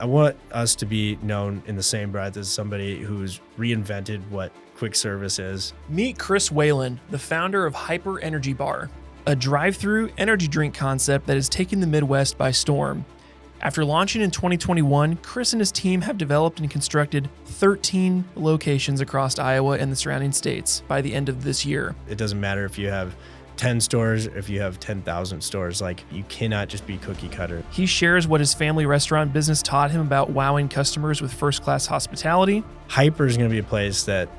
I want us to be known in the same breath as somebody who's reinvented what quick service is. Meet Chris Whalen, the founder of Hyper Energy Bar, a drive-through energy drink concept that has taken the Midwest by storm. After launching in 2021, Chris and his team have developed and constructed 13 locations across Iowa and the surrounding states by the end of this year. It doesn't matter if you have 10 stores, if you have 10,000 stores, like you cannot just be cookie cutter. He shares what his family restaurant business taught him about wowing customers with first-class hospitality. Hyper is going to be a place that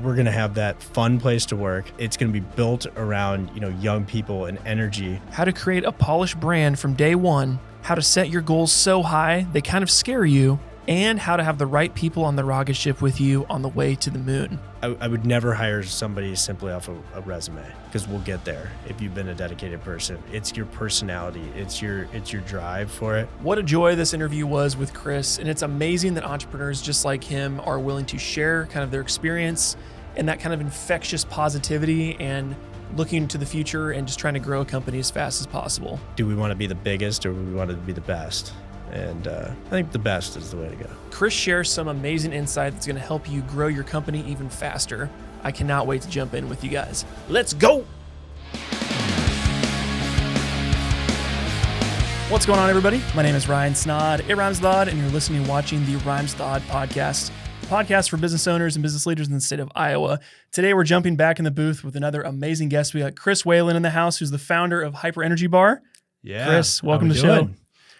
we're going to have that fun place to work. It's going to be built around, young people and energy. How to create a polished brand from day one, how to set your goals so high they kind of scare you, and how to have the right people on the rocket ship with you on the way to the moon. I would never hire somebody simply off a resume, because we'll get there if you've been a dedicated person. It's your personality. It's your drive for it. What a joy this interview was with Chris, and it's amazing that entrepreneurs just like him are willing to share kind of their experience and that kind of infectious positivity and looking to the future and just trying to grow a company as fast as possible. Do we want to be the biggest, or do we want to be the best? And I think the best is the way to go. Chris shares some amazing insight that's going to help you grow your company even faster. I cannot wait to jump in with you guys. Let's go! What's going on, everybody? My name is Ryan Snod, a Rhymes Lod, and you're listening and watching the Rhymes Lod podcast, the podcast for business owners and business leaders in the state of Iowa. Today, we're jumping back in the booth with another amazing guest. We got Chris Whalen in the house, who's the founder of Hyper Energy Bar. Yeah, Chris, welcome to the show.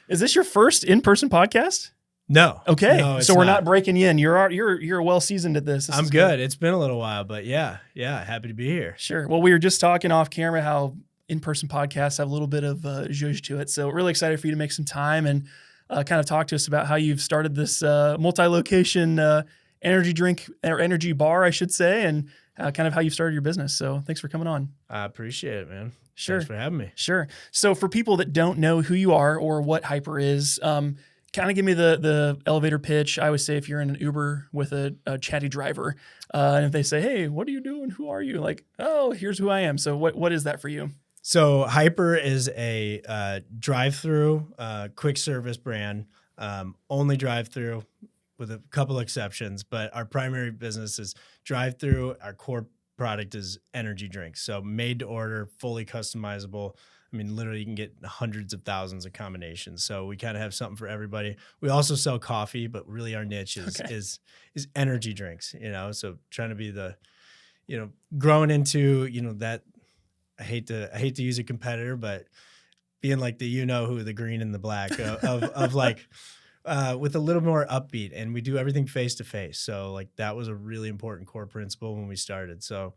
Is this your first in-person podcast? No. Okay. No, so we're not breaking you in. You're well seasoned at this. I'm good. It's been a little while, but yeah, happy to be here. Sure. Well, we were just talking off camera how in-person podcasts have a little bit of zhuzh to it. So really excited for you to make some time and kind of talk to us about how you've started this multi-location energy drink or energy bar, I should say, and kind of how you've started your business. So thanks for coming on. I appreciate it, man. Sure. Thanks for having me. Sure. So for people that don't know who you are or what Hyper is, kind of give me the elevator pitch. I always say if you're in an Uber with a chatty driver, and if they say, hey, what are you doing? Who are you? Like, oh, here's who I am. So what is that for you? So Hyper is a drive-through quick service brand, only drive-through with a couple exceptions, but our primary business is drive-through. Our core product is energy drinks. So made to order, fully customizable. I mean, literally you can get hundreds of thousands of combinations. So we kind of have something for everybody. We also sell coffee, but really our niche is energy drinks, so trying to be the, growing into, that I hate to use a competitor, but being like the, who, the green and the black of like, with a little more upbeat, and we do everything face to face. So like that was a really important core principle when we started. So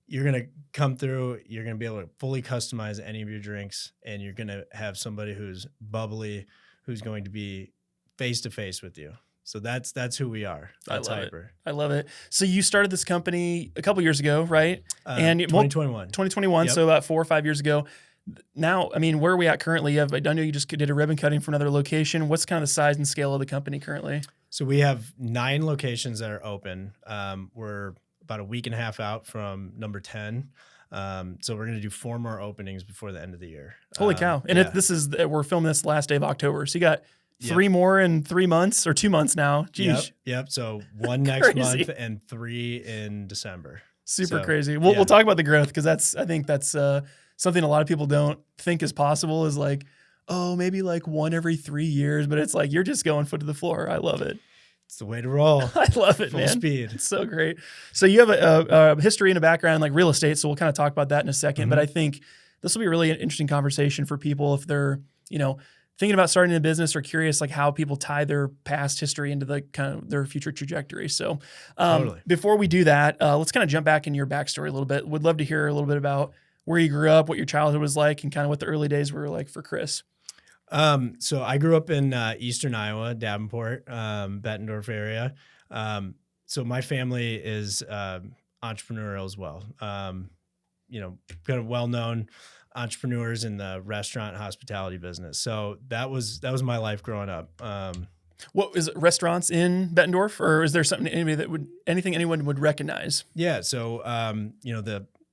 you're going to come through, you're going to be able to fully customize any of your drinks, and you're going to have somebody who's bubbly, who's going to be face to face with you. So that's who we are. That's Hyper. I love it. So you started this company a couple years ago, right? And 2021. 2021. Yep. So about 4 or 5 years ago. Now, I mean, where are we at currently? I know you just did a ribbon cutting for another location. What's kind of the size and scale of the company currently? So we have 9 locations that are open. We're about a week and a half out from number 10. So we're going to do 4 more openings before the end of the year. Holy cow. And we're filming this last day of October. So you got 3 more in 3 months or 2 months now. Jeez. Yep. So 1 next month and 3 in December. Super crazy. We'll talk about the growth, because I think that's something a lot of people don't think is possible, is like, oh, maybe like 1 every 3 years, but it's like you're just going foot to the floor. I love it. It's the way to roll. I love it, Full man. speed. It's so great. So you have a history and a background in like real estate, so we'll kind of talk about that in a second. Mm-hmm. But I think this will be a really interesting conversation for people if they're, thinking about starting a business or curious like how people tie their past history into the kind of their future trajectory. So Totally. Before we do that, let's kind of jump back in your backstory a little bit. Would love to hear a little bit about where you grew up, what your childhood was like, and kind of what the early days were like for Chris. So I grew up in eastern Iowa, Davenport, Bettendorf area. So my family is entrepreneurial as well. Kind of well-known entrepreneurs in the restaurant and hospitality business. So that was my life growing up. What is it, restaurants in Bettendorf, or is there something anything anyone would recognize? Yeah. So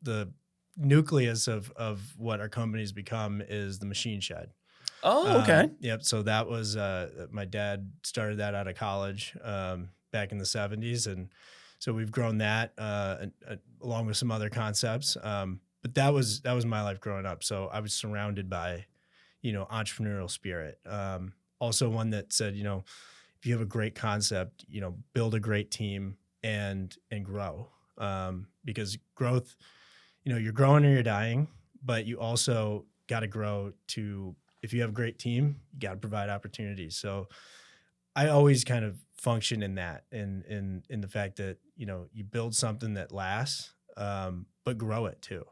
the nucleus of what our company's become is the machine shed. Oh, okay. Yep. So that was my dad started that out of college back in the 70s, and so we've grown that along with some other concepts. But that was my life growing up. So I was surrounded by, entrepreneurial spirit. Also one that said, if you have a great concept, build a great team and grow. Because growth, you're growing or you're dying, but you also got to grow to, if you have a great team, you got to provide opportunities. So I always kind of function in that, in the fact that, you build something that lasts, but grow it too.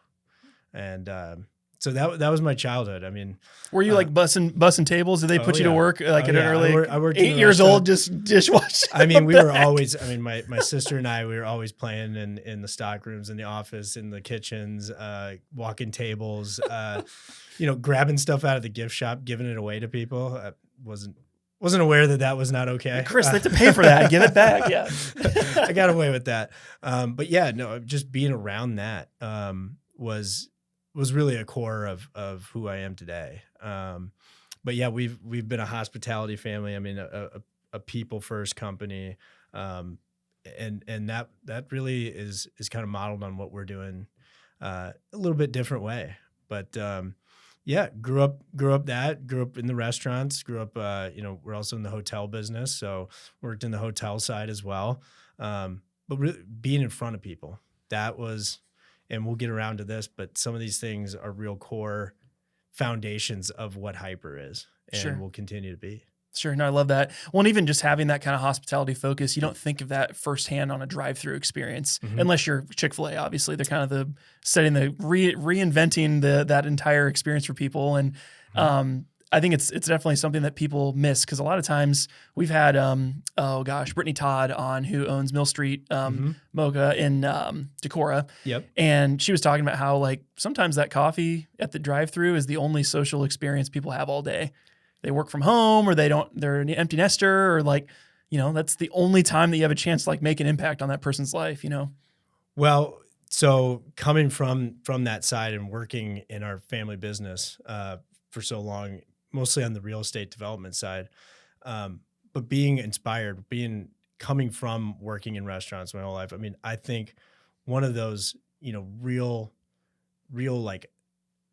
And, so that was my childhood. I mean, were you like bussing tables? Did they put you to work like at an early, I worked 8 years old, just dishwashing? I mean, we were always, my sister and I, we were always playing in the stock rooms, in the office, in the kitchens, walking tables, grabbing stuff out of the gift shop, giving it away to people. I wasn't aware that was not okay. Chris, they have to pay for that. Give it back. Yeah. I got away with that. But yeah, no, just being around that, was really a core of who I am today. But yeah, we've been a hospitality family. I mean, a people first company. And that really is kind of modeled on what we're doing, a little bit different way. But, yeah, grew up in the restaurants, grew up, we're also in the hotel business. So worked in the hotel side as well. But really being in front of people, that was, and we'll get around to this, but some of these things are real core foundations of what Hyper is and will continue to be. Sure. No, I love that. Well, and even just having that kind of hospitality focus, you don't think of that firsthand on a drive-through experience, unless you're Chick-fil-A. Obviously, they're kind of reinventing that entire experience for people. And I think it's definitely something that people miss, because a lot of times we've had Brittany Todd on, who owns Mill Street Mocha in Decorah. Yep. And she was talking about how like sometimes that coffee at the drive-through is the only social experience people have all day. They work from home, or they're an empty nester, or like, that's the only time that you have a chance to like make an impact on that person's life, Well, so coming from that side and working in our family business for so long, mostly on the real estate development side, but being inspired, coming from working in restaurants my whole life. I mean, I think one of those, real like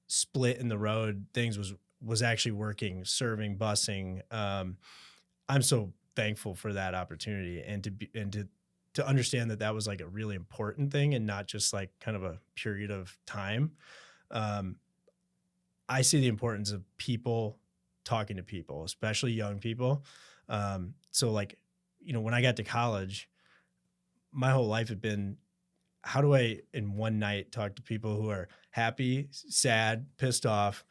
split in the road things was actually working, serving, bussing. I'm so thankful for that opportunity, and to understand that was like a really important thing and not just like kind of a period of time. I see the importance of people talking to people, especially young people. So like, when I got to college, my whole life had been, how do I in one night talk to people who are happy, sad, pissed off,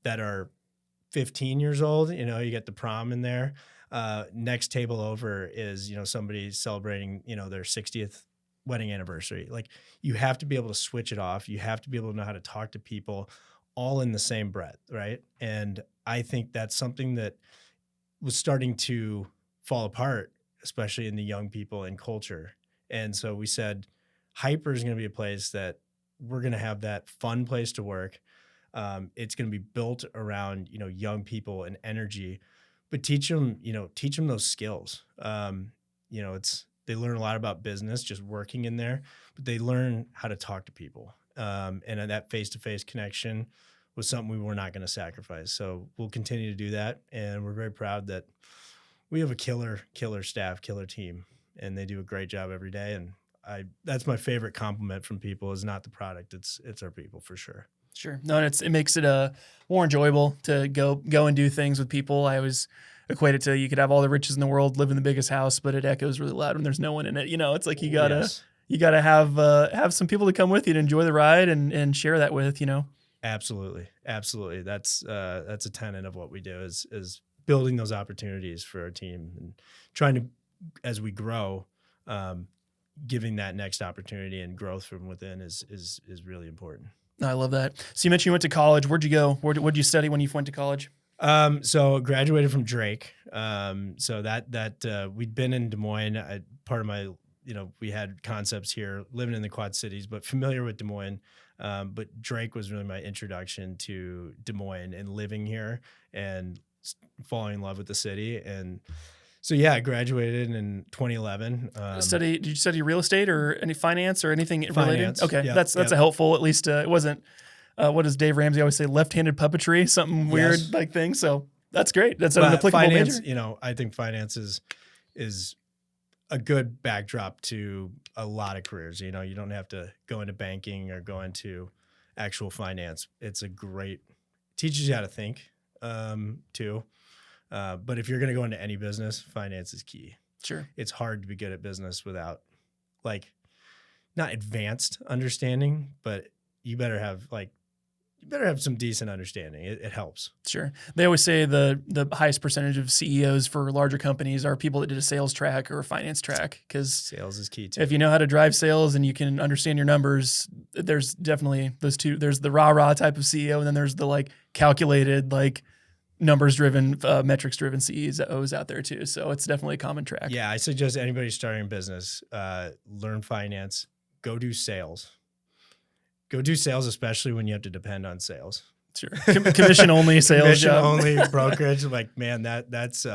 that are 15 years old? You get the prom in there. Next table over is, somebody celebrating, their 60th wedding anniversary. Like, you have to be able to switch it off. You have to be able to know how to talk to people all in the same breath, right? And I think that's something that was starting to fall apart, especially in the young people and culture. And so we said, Hyper is going to be a place that we're going to have that fun place to work. It's going to be built around, young people and energy, but teach them those skills. They learn a lot about business just working in there, but they learn how to talk to people. And that face-to-face connection was something we were not going to sacrifice. So we'll continue to do that. And we're very proud that we have a killer staff, killer team, and they do a great job every day. And that's my favorite compliment from people, is not the product. It's our people, for sure. Sure. No, and it makes it more enjoyable to go and do things with people. I always equate it to, you could have all the riches in the world, live in the biggest house, but it echoes really loud when there's no one in it. It's like you gotta have some people to come with you to enjoy the ride and share that with. Absolutely. That's a tenet of what we do, is building those opportunities for our team and trying to, as we grow, giving that next opportunity and growth from within is really important. I love that. So you mentioned you went to college. Where'd you go? What'd you study when you went to college? So graduated from Drake. So that we'd been in Des Moines. Part of my, we had concepts here, living in the Quad Cities, but familiar with Des Moines. But Drake was really my introduction to Des Moines and living here and falling in love with the city. And so, yeah, I graduated in 2011. Did you study real estate or any finance or anything Finance, related? Okay, yep, that's yep. a helpful. At least it wasn't. What does Dave Ramsey always say? Left-handed puppetry, something weird Yes. like thing. So that's great. That's an But applicable finance, major. I think finance is a good backdrop to a lot of careers. You don't have to go into banking or go into actual finance. It's teaches you how to think, too. But if you're going to go into any business, finance is key. Sure. It's hard to be good at business without not advanced understanding, but you better have some decent understanding. It helps. Sure. They always say the highest percentage of CEOs for larger companies are people that did a sales track or a finance track, because Sales is key too. if you know how to drive sales and you can understand your numbers, there's definitely those two. There's the rah-rah type of CEO, and then there's the calculated, numbers-driven, metrics-driven CEOs out there too. So it's definitely a common track. Yeah, I suggest anybody starting a business, learn finance, go do sales. Go do sales, especially when you have to depend on sales. Sure. Commission only sales Commission job. only brokerage. That's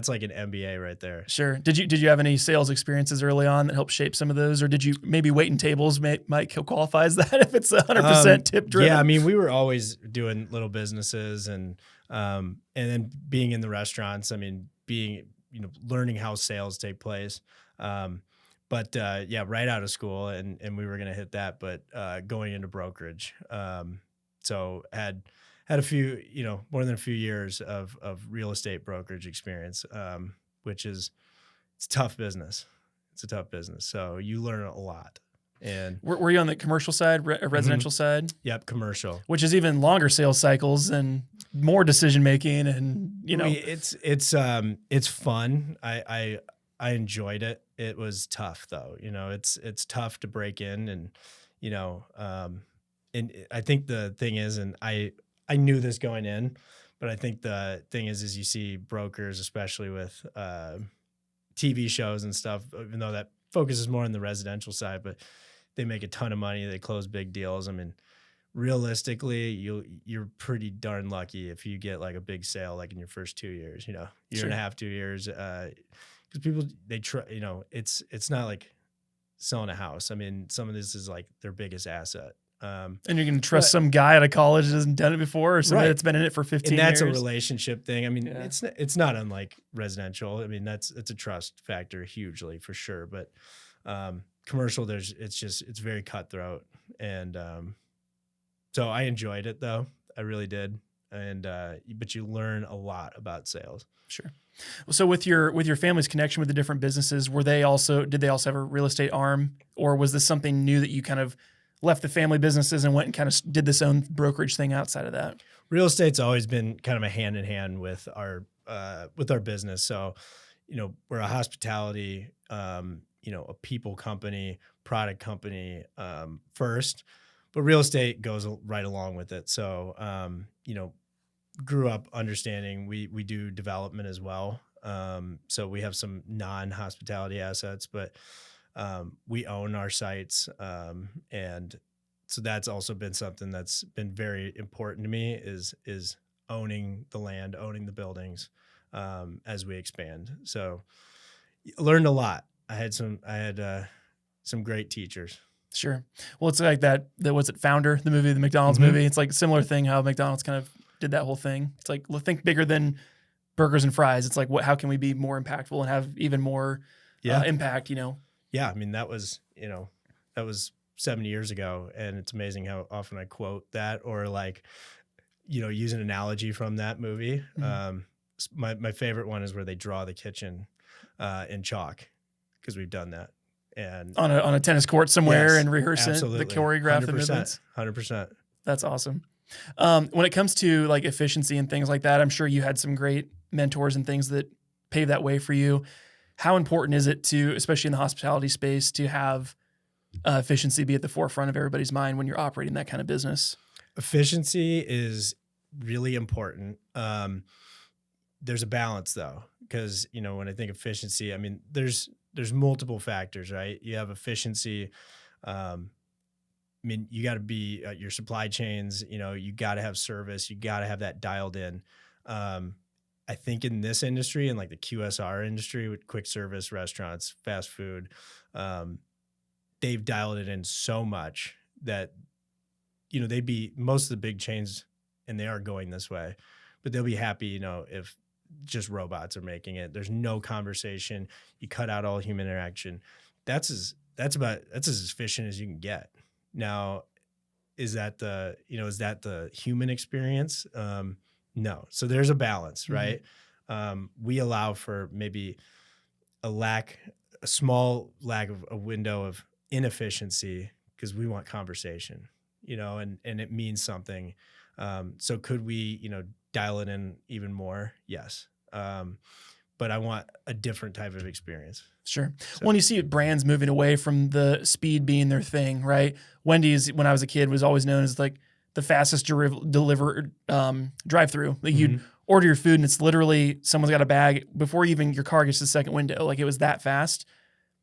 like an MBA right there. Sure. Did you have any sales experiences early on that helped shape some of those, or did you maybe waiting tables might qualify as that if it's 100% tip driven? Yeah, I mean, we were always doing little businesses and then being in the restaurants. I mean, learning how sales take place. But right out of school, and we were going to hit that, but going into brokerage. So had a few, more than a few years of real estate brokerage experience, which it's a tough business. It's a tough business. So you learn a lot. And were you on the commercial side, residential side? Yep, commercial. Which is even longer sales cycles and more decision making, and it's fun. I enjoyed it. It was tough though. It's tough to break in, and and I think the thing is, and I knew this going in, but I think the thing is you see brokers, especially with TV shows and stuff, even though that focuses more on the residential side, but they make a ton of money. They close big deals. I mean, realistically, you're pretty darn lucky if you get a big sale in your first 2 years, year Sure. and a half, 2 years. Because people, they try, it's not like selling a house. I mean, some of this is their biggest asset. And you're going to trust some guy out of college that hasn't done it before, or somebody that's been in it for 15 and that's years. a relationship thing. I mean, it's not unlike residential. I mean, it's a trust factor hugely for sure. But commercial, it's very cutthroat. And so I enjoyed it though. I really did. And but you learn a lot about sales. Sure. So with your family's connection with the different businesses, did they also have a real estate arm, or was this something new that you kind of left the family businesses and went and kind of did this own brokerage thing outside of that? Real estate's always been kind of a hand in hand with our business. So, we're a hospitality, a people company, product company first, but real estate goes right along with it. So, grew up understanding we do development as well. So we have some non-hospitality assets, but we own our sites. And so that's also been something that's been very important to me is owning the land, owning the buildings as we expand. So I learned a lot. I had some great teachers. Sure. Well, it's like that was it Founder, the movie, the McDonald's movie. It's like a similar thing how McDonald's kind of did that whole thing. It's like, think bigger than burgers and fries. It's like, how can we be more impactful and have even more impact, Yeah. I mean, that was 70 years ago. And it's amazing how often I quote that or use an analogy from that movie. Mm-hmm. My favorite one is where they draw the kitchen in chalk, because we've done that. And on a tennis court somewhere, and rehearse absolutely. the choreograph, the movements. 100%. That's awesome. When it comes to efficiency and things like that, I'm sure you had some great mentors and things that paved that way for you. How important is it to, especially in the hospitality space, to have efficiency be at the forefront of everybody's mind when you're operating that kind of business? Efficiency is really important. There's a balance though, because when I think efficiency, I mean there's multiple factors, right? You have efficiency mean, you got to be your supply chains, you got to have service, you got to have that dialed in. I think in this industry and like the QSR industry with quick service restaurants, fast food, they've dialed it in so much that, they'd be most of the big chains, and they are going this way, but they'll be happy, if just robots are making it. There's no conversation. You cut out all human interaction. That's as efficient as you can get. Now, is that the human experience? No. So there's a balance, right? We allow for maybe a small lack of a window of inefficiency because we want conversation, and it means something. So could we, dial it in even more? Yes. But I want a different type of experience. Sure. So, when you see brands moving away from the speed being their thing, right? Wendy's, when I was a kid, was always known as like the fastest drive-through. Like you'd order your food and it's literally someone's got a bag before even your car gets to the second window. Like it was that fast.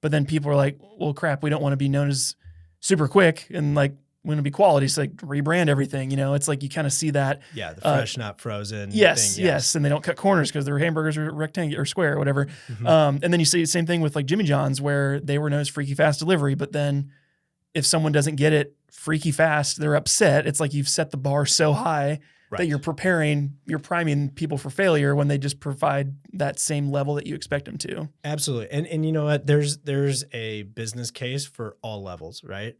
But then people are like, well, crap, we don't want to be known as super quick and like we want to be quality. So like rebrand everything. It's like you kind of see that. Yeah, the fresh, not frozen. Yes, thing, yes. And they don't cut corners because their hamburgers are rectangular or square or whatever. And then you see the same thing with like Jimmy John's where they were known as freaky fast delivery. But then if someone doesn't get it freaky fast, they're upset. It's like you've set the bar so high that you're priming people for failure when they just provide that same level that you expect them to. Absolutely. And you know what? There's a business case for all levels, right?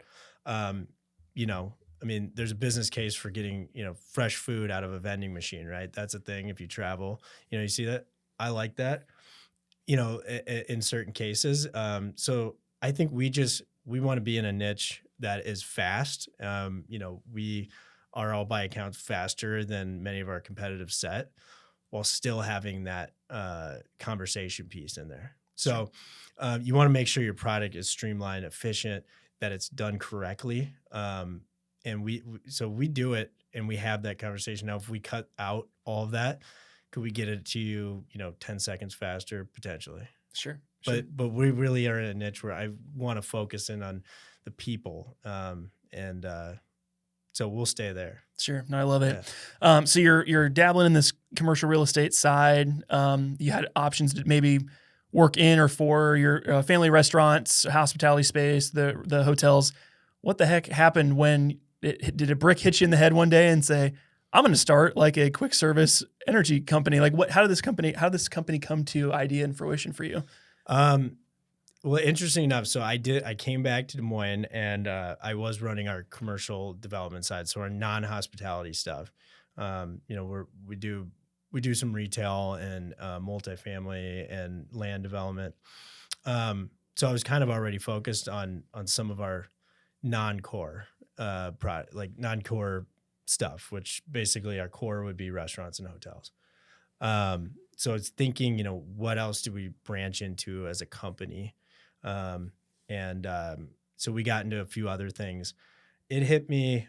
There's a business case for getting, fresh food out of a vending machine, right? That's a thing. If you travel, you see that. I like that, in certain cases. So I think we want to be in a niche that is fast. We are all by accounts faster than many of our competitive set while still having that conversation piece in there. So you want to make sure your product is streamlined, efficient, that it's done correctly. And we do it and we have that conversation. Now, if we cut out all of that, could we get it to you, 10 seconds faster? Potentially. Sure. But we really are in a niche where I want to focus in on the people. So we'll stay there. Sure. No, I love it. Yeah. So you're dabbling in this commercial real estate side. You had options to maybe work in or for your family restaurants, hospitality space, the hotels. What the heck happened when did a brick hit you in the head one day and say, I'm going to start like a quick service energy company? Like how did this company come to idea and fruition for you? Well, interesting enough. So I came back to Des Moines and I was running our commercial development side. So our non-hospitality stuff, we do some retail and multifamily and land development. So I was kind of already focused on some of our non-core product, like non-core stuff, which basically our core would be restaurants and hotels. So it's thinking, what else do we branch into as a company? So we got into a few other things. It hit me.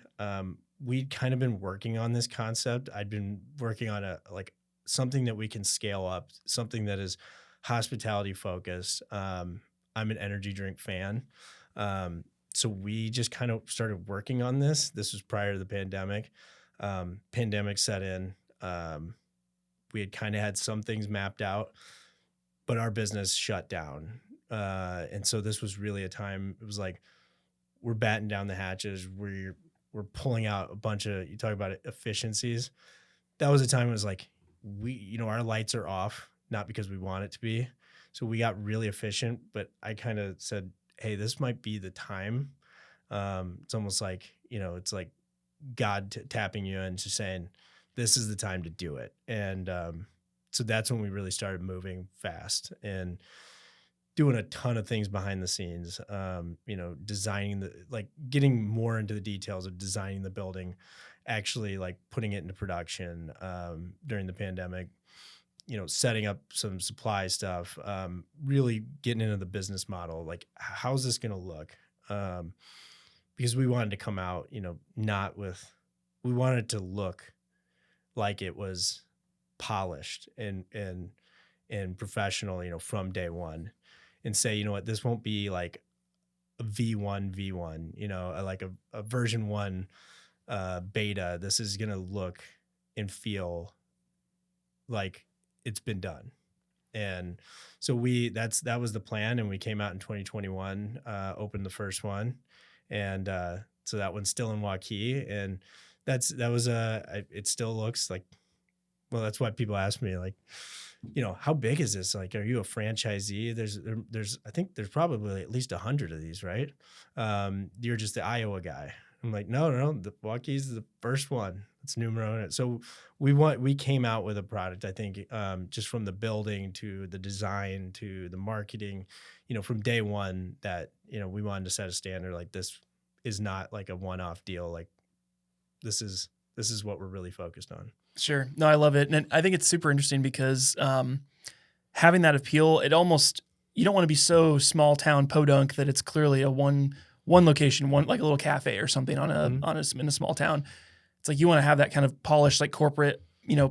We'd kind of been working on this concept. I'd been working on something that we can scale up, something that is hospitality focused. I'm an energy drink fan. So we just kind of started working on this. This was prior to the pandemic. Pandemic set in. We had kind of had some things mapped out, but our business shut down. And so this was really a time, it was like, we're batting down the hatches. We're pulling out a bunch of, you talk about efficiencies. That was a time it was like, our lights are off, not because we want it to be. So we got really efficient, but I kind of said, hey, this might be the time. It's almost like, it's like God tapping you into saying, this is the time to do it. And so that's when we really started moving fast and doing a ton of things behind the scenes, designing getting more into the details of designing the building, actually like putting it into production during the pandemic, setting up some supply stuff, really getting into the business model. Like, how's this going to look? Because we wanted to come out, we wanted it to look like it was polished and professional, from day one, and say, this won't be like V1, like a version 1 beta. This is going to look and feel like it's been done. And so that was the plan. And we came out in 2021, opened the first one. And so that one's still in Waukee. And it still looks like, well, that's why people ask me, like, how big is this? Like, are you a franchisee? I think there's probably at least 100 of these, right? You're just the Iowa guy. I'm like, no, the Waukee's the first one. It's numero uno. So we came out with a product, I think, just from the building to the design to the marketing, from day one that, we wanted to set a standard. Like, this is not like a one-off deal. Like, this is what we're really focused on. Sure. No, I love it. And I think it's super interesting because having that appeal, you don't want to be so small town podunk that it's clearly a one location, like a little cafe or something in a small town. It's like you want to have that kind of polished, like corporate,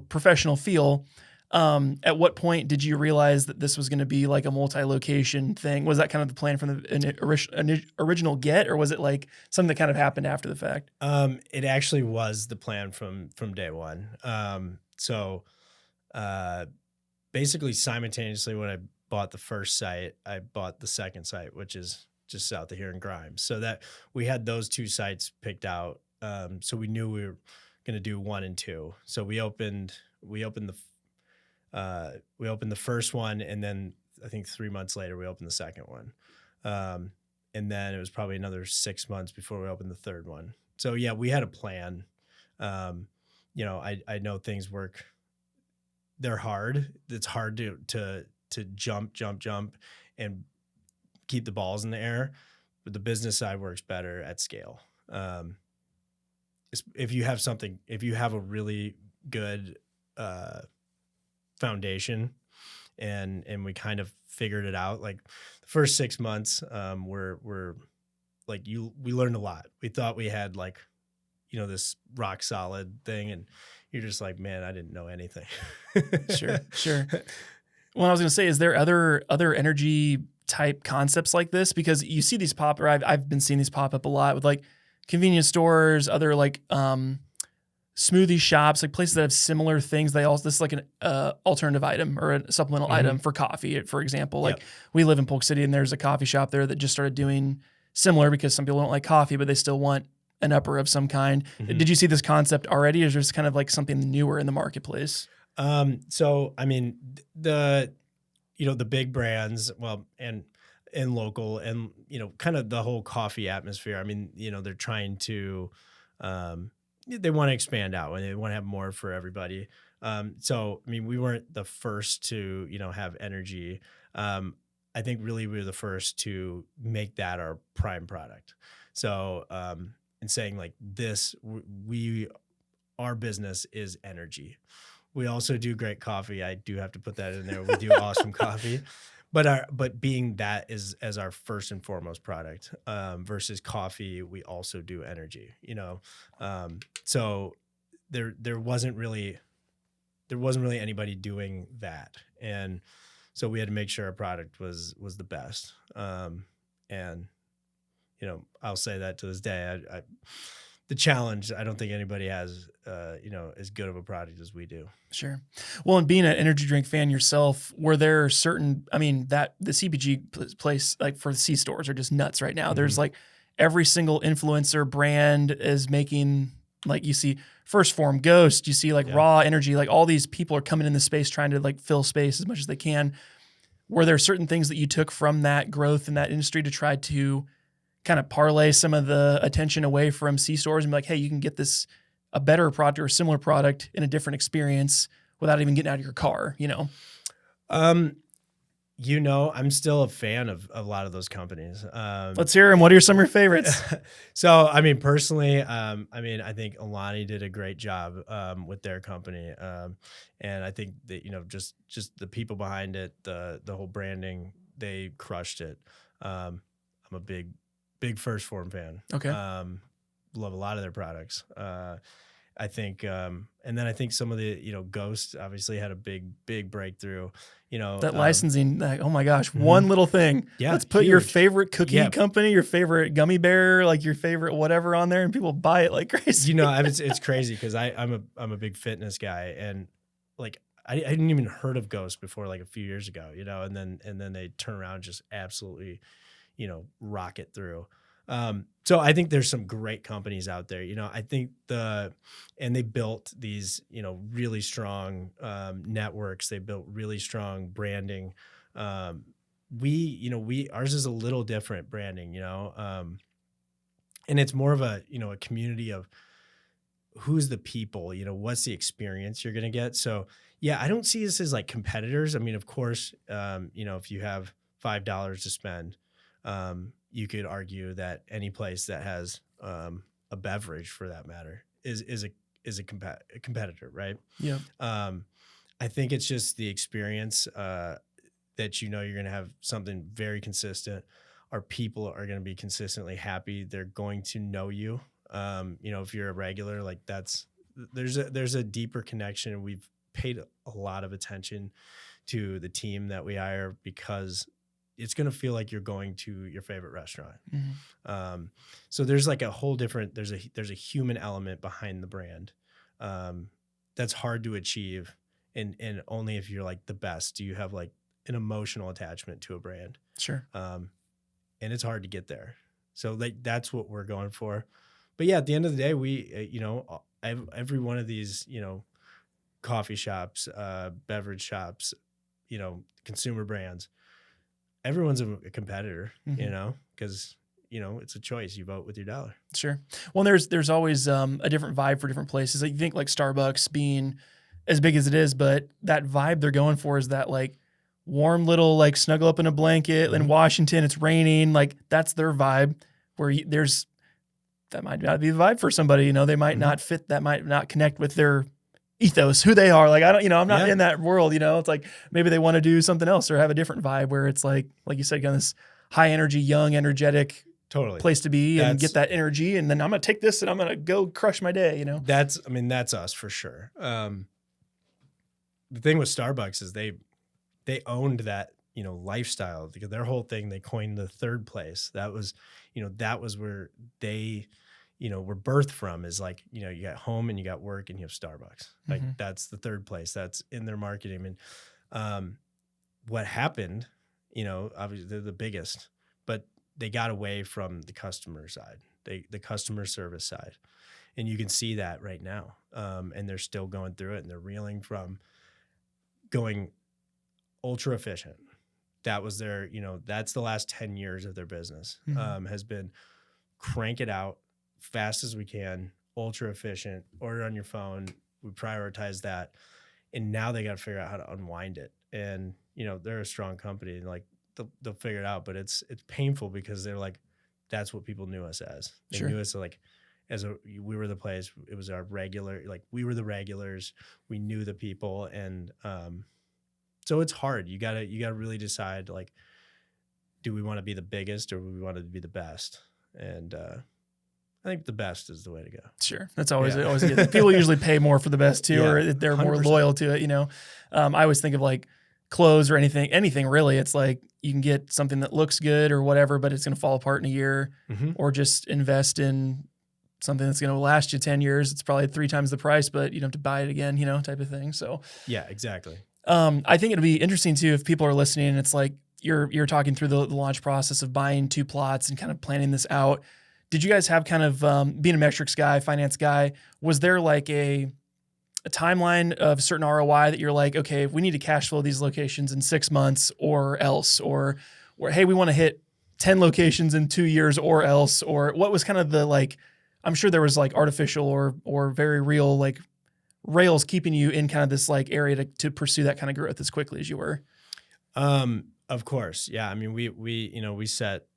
professional feel. At what point did you realize that this was going to be like a multi-location thing? Was that kind of the plan from the original get, or was it like something that kind of happened after the fact? It actually was the plan from day one. So basically simultaneously when I bought the first site, I bought the second site, which is just south of here in Grimes. So that we had those two sites picked out. So we knew we were going to do 1 and 2. So we opened the first one, and then I think 3 months later we opened the second one. And then it was probably another 6 months before we opened the third one. So yeah, we had a plan. I know things work. They're hard. It's hard to jump and keep the balls in the air, but the business side works better at scale. If you have a really good foundation, and we kind of figured it out. Like the first 6 months, we're like we learned a lot. We thought we had like, this rock solid thing, and you're just like, man, I didn't know anything. Sure. Well, I was going to say, is there other energy type concepts like this? Because you see these pop, or I've been seeing these pop up a lot with like convenience stores, other like smoothie shops, like places that have similar things. This is like an alternative item or a supplemental item for coffee, for example. Like we live in Polk City, and there's a coffee shop there that just started doing similar because some people don't like coffee, but they still want an upper of some kind. Did you see this concept already, or is this kind of like something newer in the marketplace? So I mean, the big brands, well, and local, and kind of the whole coffee atmosphere. I mean, they're trying to they want to expand out, and they want to have more for everybody. So I mean, we weren't the first to have energy. I think really we were the first to make that our prime product. So and saying like this, our business is energy. We also do great coffee. I do have to put that in there. We do awesome coffee, but being that is as our first and foremost product versus coffee, we also do energy. So there wasn't really anybody doing that, and so we had to make sure our product was the best. And I'll say that to this day. The challenge, I don't think anybody has, as good of a product as we do. Sure. Well, and being an energy drink fan yourself, were there certain, that the CPG place, like for the C-stores, are just nuts right now. There's like every single influencer brand is making, like you see First Form, Ghost, you see like Raw Energy, like all these people are coming in the space trying to like fill space as much as they can. Were there certain things that you took from that growth in that industry to try to kind of parlay some of the attention away from C-stores and be like, hey, you can get a better product or a similar product in a different experience without even getting out of your car, I'm still a fan of a lot of those companies. Let's hear them. What are some of your favorites? So, personally, I think Alani did a great job with their company. And I think that, just the people behind it, the whole branding, they crushed it. I'm a big First Form fan. Okay. Love a lot of their products. I think, and then I think some of the, Ghost obviously had a big breakthrough, That licensing, like, oh my gosh, Mhm. one little thing. Yeah, Let's put your huge. favorite cookie Yeah. company, your favorite gummy bear, like your favorite whatever on there, and people buy it like crazy. It's crazy because I'm a big fitness guy, and like I hadn't even heard of Ghost before like a few years ago, and then they turn around and just absolutely, rocket through. So I think there's some great companies out there. I think and they built these, really strong networks. They built really strong branding. Ours is a little different branding, and it's more of a, a community of who's the people, what's the experience you're going to get. So yeah, I don't see us as like competitors. I mean, of course, if you have $5 to spend, you could argue that any place that has a beverage, for that matter, is a competitor, right? Yeah. I think it's just the experience that you're going to have something very consistent. Our people are going to be consistently happy. They're going to know you. If you're a regular, like there's a deeper connection, and we've paid a lot of attention to the team that we hire because it's going to feel like you're going to your favorite restaurant. Mm-hmm. So there's like a whole different, there's a human element behind the brand. That's hard to achieve. And only if you're like the best do you have like an emotional attachment to a brand. Sure. And it's hard to get there. So like, that's what we're going for. But yeah, at the end of the day, we, every one of these, coffee shops, beverage shops, consumer brands, everyone's a competitor, Mm-hmm. because, it's a choice. You vote with your dollar. Sure. Well, there's always a different vibe for different places. Like you think like Starbucks being as big as it is, but that vibe they're going for is that like warm little like snuggle up in a blanket. In Washington, it's raining. Like that's their vibe. Where that might not be the vibe for somebody. They might not fit. That might not connect with their ethos, who they are. Like I don't, I'm not in that world. It's like maybe they want to do something else or have a different vibe where it's like you said, kind of this high energy, young, energetic. Totally Place to be and get that energy, and then I'm gonna take this and I'm gonna go crush my day. That's us for sure. The thing with Starbucks is they owned that lifestyle, because their whole thing, they coined the third place. That was where they were birthed from, is like you got home and you got work and you have Starbucks. Like that's the third place. That's in their marketing. And what happened, obviously they're the biggest, but they got away from the customer side, the customer service side. And you can see that right now. And they're still going through it, and they're reeling from going ultra efficient. That was their, that's the last 10 years of their business, has been crank it out fast as we can, ultra efficient, order on your phone. We prioritize that. And now they got to figure out how to unwind it. And, they're a strong company, and like, they'll figure it out, but it's painful because they're like, that's what people knew us as. They knew us like we were the place. It was our regular, like we were the regulars. We knew the people. And, so it's hard. You gotta really decide, like, do we want to be the biggest or do we want to be the best? And, I think the best is the way to go. Sure. That's always good. People usually pay more for the best too, or they're 100%. More loyal to it. I always think of like clothes or anything really. It's like you can get something that looks good or whatever, but it's going to fall apart in a year, or just invest in something that's going to last you 10 years. It's probably 3 times the price, but you don't have to buy it again, type of thing. So yeah, exactly. I think it'll be interesting too, if people are listening and it's like, you're talking through the launch process of buying 2 plots and kind of planning this out. Did you guys have kind of, being a metrics guy, finance guy, was there like a timeline of a certain ROI that you're like, okay, we need to cash flow these locations in 6 months or else, or hey, we want to hit 10 locations in 2 years or else, or what was kind of the, like, I'm sure there was like artificial or very real like rails keeping you in kind of this like area to pursue that kind of growth as quickly as you were? Of course. Yeah. I mean, we set,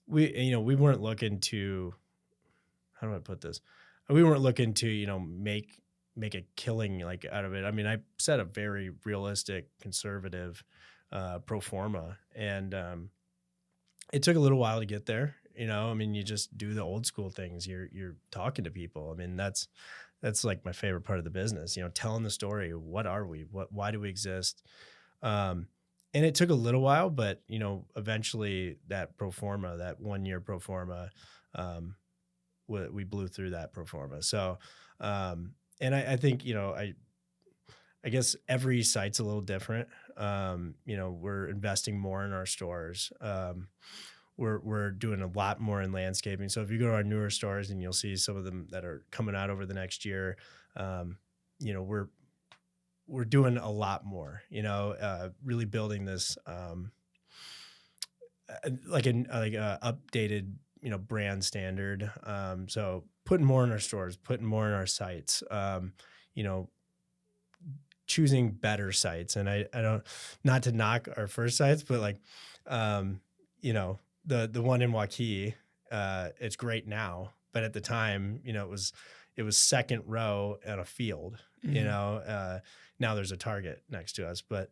we weren't looking to, how do I put this? We weren't looking to, make a killing like out of it. I mean, I set a very realistic, conservative, pro forma, and, it took a little while to get there. I mean, you just do the old school things. You're talking to people. I mean, that's like my favorite part of the business, telling the story. What are we? Why do we exist? And it took a little while, but eventually that pro forma, that 1 year pro forma, we blew through that pro forma. So, and I think, I guess every site's a little different. We're investing more in our stores. We're doing a lot more in landscaping. So if you go to our newer stores, and you'll see some of them that are coming out over the next year, we're doing a lot more, really building this, like a updated, brand standard. So putting more in our stores, putting more in our sites, choosing better sites. And I don't, not to knock our first sites, but like, the one in Waukee, it's great now, but at the time, it was second row at a field, now there's a Target next to us, but,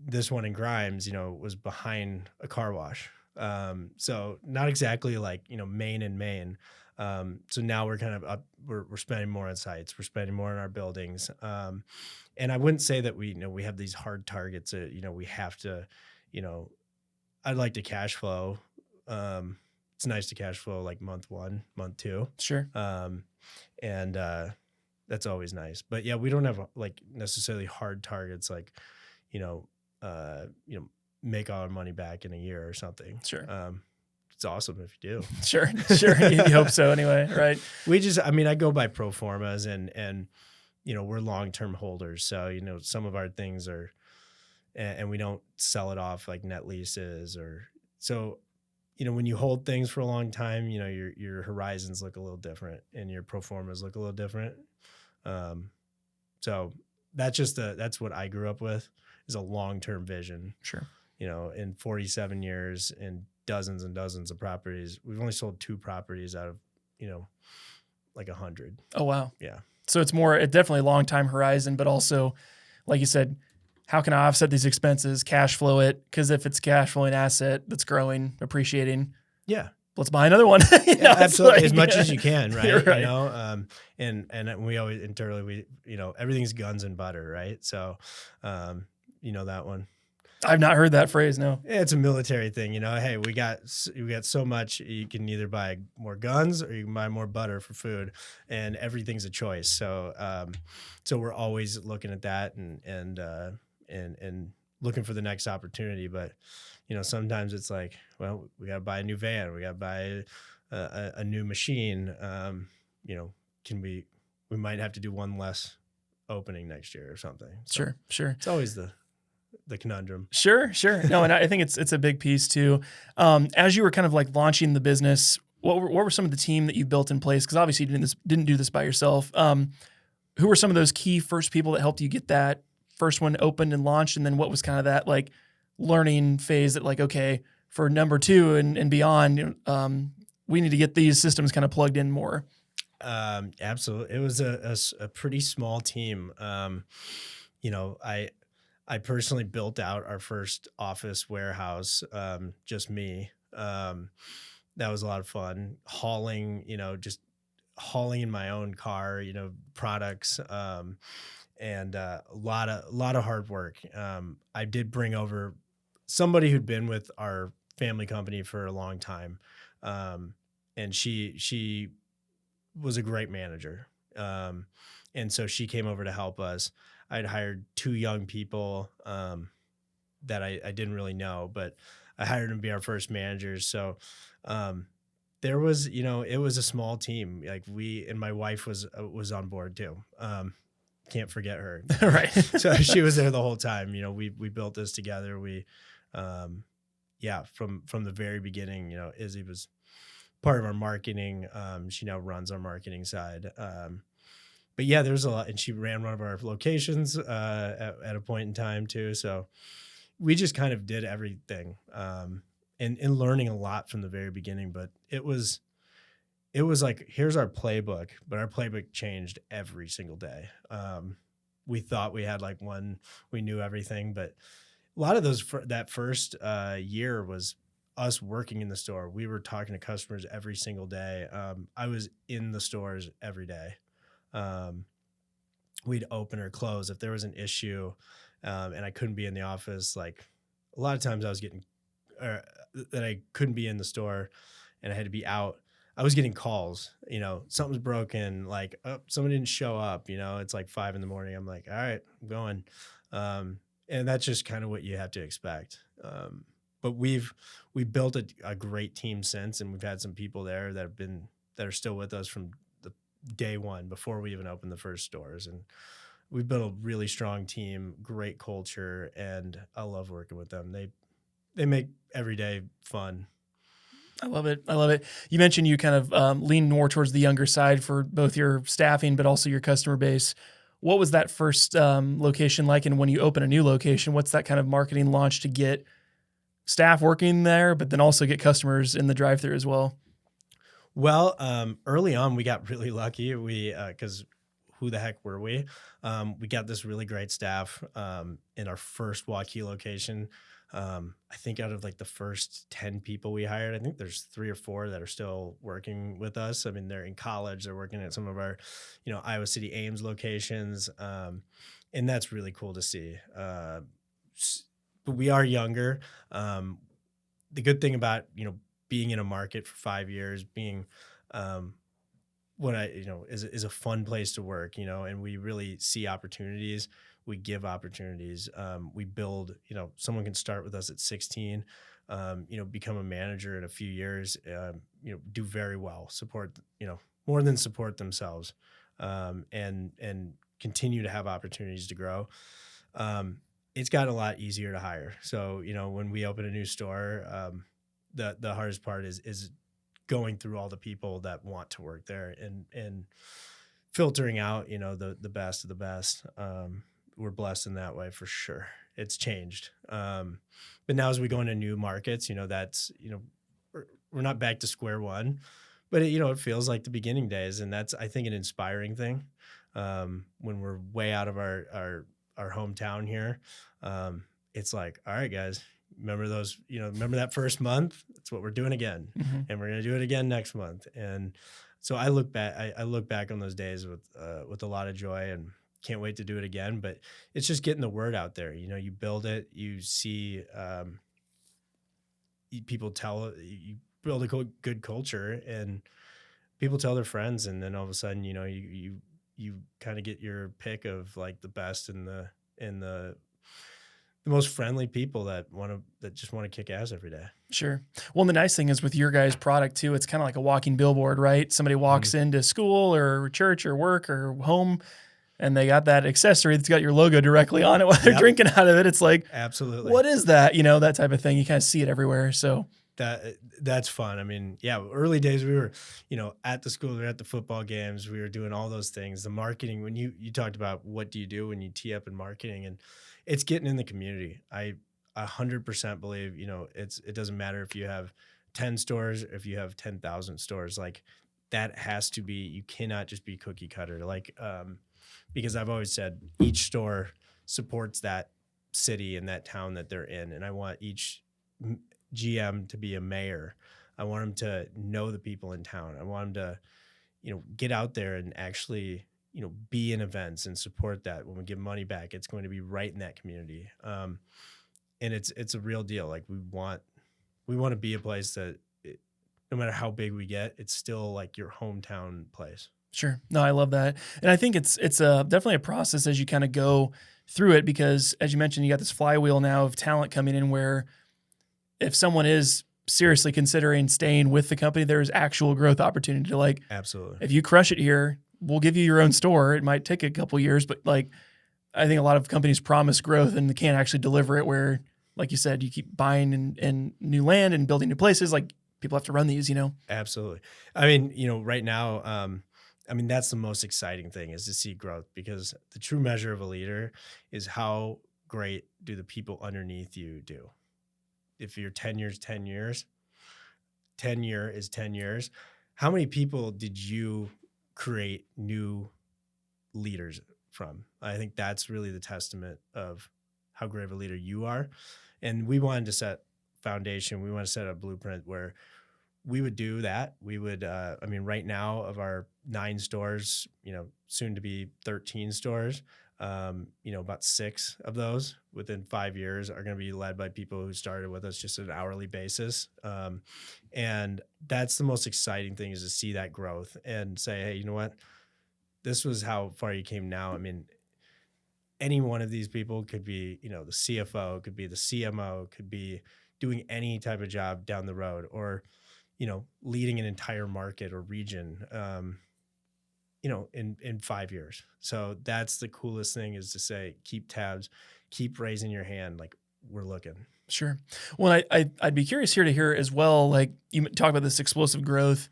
this one in Grimes, was behind a car wash. So not exactly like, main and main. So now we're kind of up, we're spending more on sites, we're spending more on our buildings. And I wouldn't say that we have these hard targets that, we have to, I'd like to cash flow. It's nice to cash flow like month 1, month 2. Sure. And that's always nice, but yeah, we don't have like necessarily hard targets, like, make all our money back in a year or something. Sure. It's awesome if you do. Sure. You hope so anyway, right? I go by pro formas, and we're long-term holders. So, some of our things are, and we don't sell it off like net leases so, when you hold things for a long time, your horizons look a little different and your pro formas look a little different. So that's what I grew up with, is a long-term vision. Sure. In 47 years and dozens and dozens of properties, we've only sold 2 properties out of, like 100. Oh, wow. Yeah. So it's definitely a long time horizon, but also, like you said, how can I offset these expenses, cash flow it? Because if it's cash flowing asset that's growing, appreciating, yeah, let's buy another one. Absolutely, as much as you can, right? Right. And we always internally, everything's guns and butter, right? So, that one. I've not heard that phrase. No, it's a military thing. Hey, we got so much. You can either buy more guns or you can buy more butter for food, and everything's a choice. So, so we're always looking at that and looking for the next opportunity. But, sometimes it's like, well, we got to buy a new van. We got to buy a new machine. We might have to do one less opening next year or something. So Sure. It's always the conundrum. Sure. No, and I think it's a big piece too. As you were kind of like launching the business, what were some of the team that you built in place? Because obviously you didn't do this by yourself. Who were some of those key first people that helped you get that first one opened and launched? And then what was kind of that like learning phase that like, okay, for number 2 and beyond, we need to get these systems kind of plugged in more? Absolutely. It was a pretty small team. I personally built out our first office warehouse, just me. That was a lot of fun. Hauling, just hauling in my own car, products, and a lot of hard work. I did bring over somebody who'd been with our family company for a long time, and she was a great manager, and so she came over to help us. I'd hired 2 young people that I didn't really know, but I hired them to be our first managers. So there was, it was a small team. Like and my wife was on board too. Can't forget her. Right. So she was there the whole time. We built this together. From the very beginning, Izzy was part of our marketing. She now runs our marketing side. But yeah, there's a lot, and she ran one of our locations at a point in time too. So we just kind of did everything, and learning a lot from the very beginning. But it was like, here's our playbook, but our playbook changed every single day. We thought we had like we knew everything, but a lot of that first year was us working in the store, we were talking to customers every single day. I was in the stores every day. We'd open or close if there was an issue, and I couldn't be in the office. Like a lot of times I was getting that I couldn't be in the store and I had to be out. I was getting calls, something's broken, like, oh, someone didn't show up, it's like 5 a.m. I'm like, all right, I'm going. And that's just kind of what you have to expect. But we built a great team since, and we've had some people there that are still with us from the day one before we even opened the first stores. And we've built a really strong team, great culture, and I love working with them. They make every day fun. I love it. I love it. You mentioned you kind of lean more towards the younger side for both your staffing, but also your customer base. What was that first location like? And when you open a new location, what's that kind of marketing launch to get staff working there, but then also get customers in the drive-thru as well? Well, early on, we got really lucky. Because who the heck were we? We got this really great staff in our first Waukee location. I think out of like the first 10 people we hired, I think there's 3 or 4 that are still working with us. I mean, they're in college, they're working at some of our, Iowa City Ames locations. And that's really cool to see. But we are younger. The good thing about, being in a market for 5 years, being, is a fun place to work, and we really see opportunities. We give opportunities. We build, someone can start with us at 16, become a manager in a few years, do very well, support, more than support themselves, and continue to have opportunities to grow. It's gotten a lot easier to hire. So, when we open a new store, the hardest part is going through all the people that want to work there and filtering out, the best of the best. We're blessed in that way for sure. It's changed. But now as we go into new markets, that's, we're not back to square one, but it feels like the beginning days. And that's, I think, an inspiring thing. When we're way out of our hometown here, it's like, all right, guys, remember remember that first month? That's what we're doing again. Mm-hmm. And we're going to do it again next month. And so I look back on those days with a lot of joy and can't wait to do it again. But it's just getting the word out there. You build it, you see, people you build a good culture and people tell their friends. And then all of a sudden, you kind of get your pick of like the best and the most friendly people that just want to kick ass every day. Sure. Well, and the nice thing is with your guys' product too, it's kind of like a walking billboard, right? Somebody walks into school or church or work or home, and they got that accessory that's got your logo directly on it while they're drinking out of it. It's like, absolutely, what is that? That type of thing. You kind of see it everywhere. So that's fun. I mean, yeah, early days we were, at the school, we were at the football games, we were doing all those things. The marketing, when you talked about what do you do when you tee up in marketing, and it's getting in the community. I 100% believe, it doesn't matter if you have 10 stores, if you have 10,000 stores, like that has to be, you cannot just be cookie cutter. Like, because I've always said each store supports that city and that town that they're in. And I want each GM to be a mayor. I want them to know the people in town. I want them to, get out there and actually, be in events and support that. When we give money back, it's going to be right in that community. And it's a real deal. Like we want to be a place that no matter how big we get, it's still like your hometown place. Sure. No, I love that. And I think it's definitely a process as you kind of go through it, because as you mentioned, you got this flywheel now of talent coming in where if someone is seriously considering staying with the company, there's actual growth opportunity to like, absolutely. If you crush it here, we'll give you your own store. It might take a couple years, but like, I think a lot of companies promise growth and they can't actually deliver it where, like you said, you keep buying and new land and building new places. Like people have to run these, Absolutely. I mean, right now, that's the most exciting thing is to see growth, because the true measure of a leader is how great do the people underneath you do. If you're 10 years, 10 years, 10 year is 10 years. How many people did you create new leaders from? I think that's really the testament of how great of a leader you are. And we wanted to set foundation. We want to set a blueprint where we would do that. We would, right now of our 9 stores, soon to be 13 stores, about 6 of those within 5 years are going to be led by people who started with us just at an hourly basis. And that's the most exciting thing, is to see that growth and say, hey, you know what? This was how far you came now. I mean, any one of these people could be, the CFO, could be the CMO, could be doing any type of job down the road, or, leading an entire market or region, in 5 years. So that's the coolest thing, is to say, keep tabs, keep raising your hand. Like, we're looking. Sure. Well, I'd be curious here to hear as well, like you talk about this explosive growth.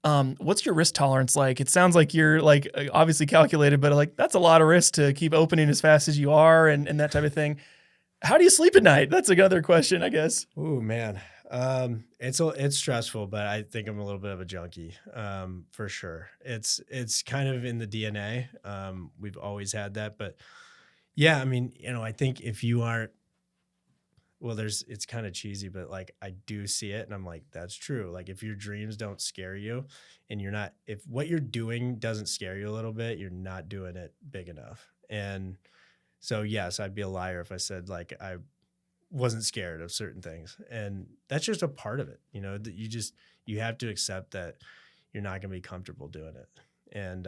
What's your risk tolerance like? It sounds like you're like obviously calculated, but like that's a lot of risk to keep opening as fast as you are and that type of thing. How do you sleep at night? That's another question, I guess. Oh man. It's stressful, but I think I'm a little bit of a junkie, for sure. It's kind of in the DNA. We've always had that, but yeah, I think if you aren't, well, it's kind of cheesy, but like, I do see it and I'm like, that's true. Like, if your dreams don't scare you and if what you're doing doesn't scare you a little bit, you're not doing it big enough. And so, yes, I'd be a liar if I said like, I wasn't scared of certain things. And that's just a part of it, that you have to accept that you're not going to be comfortable doing it. And,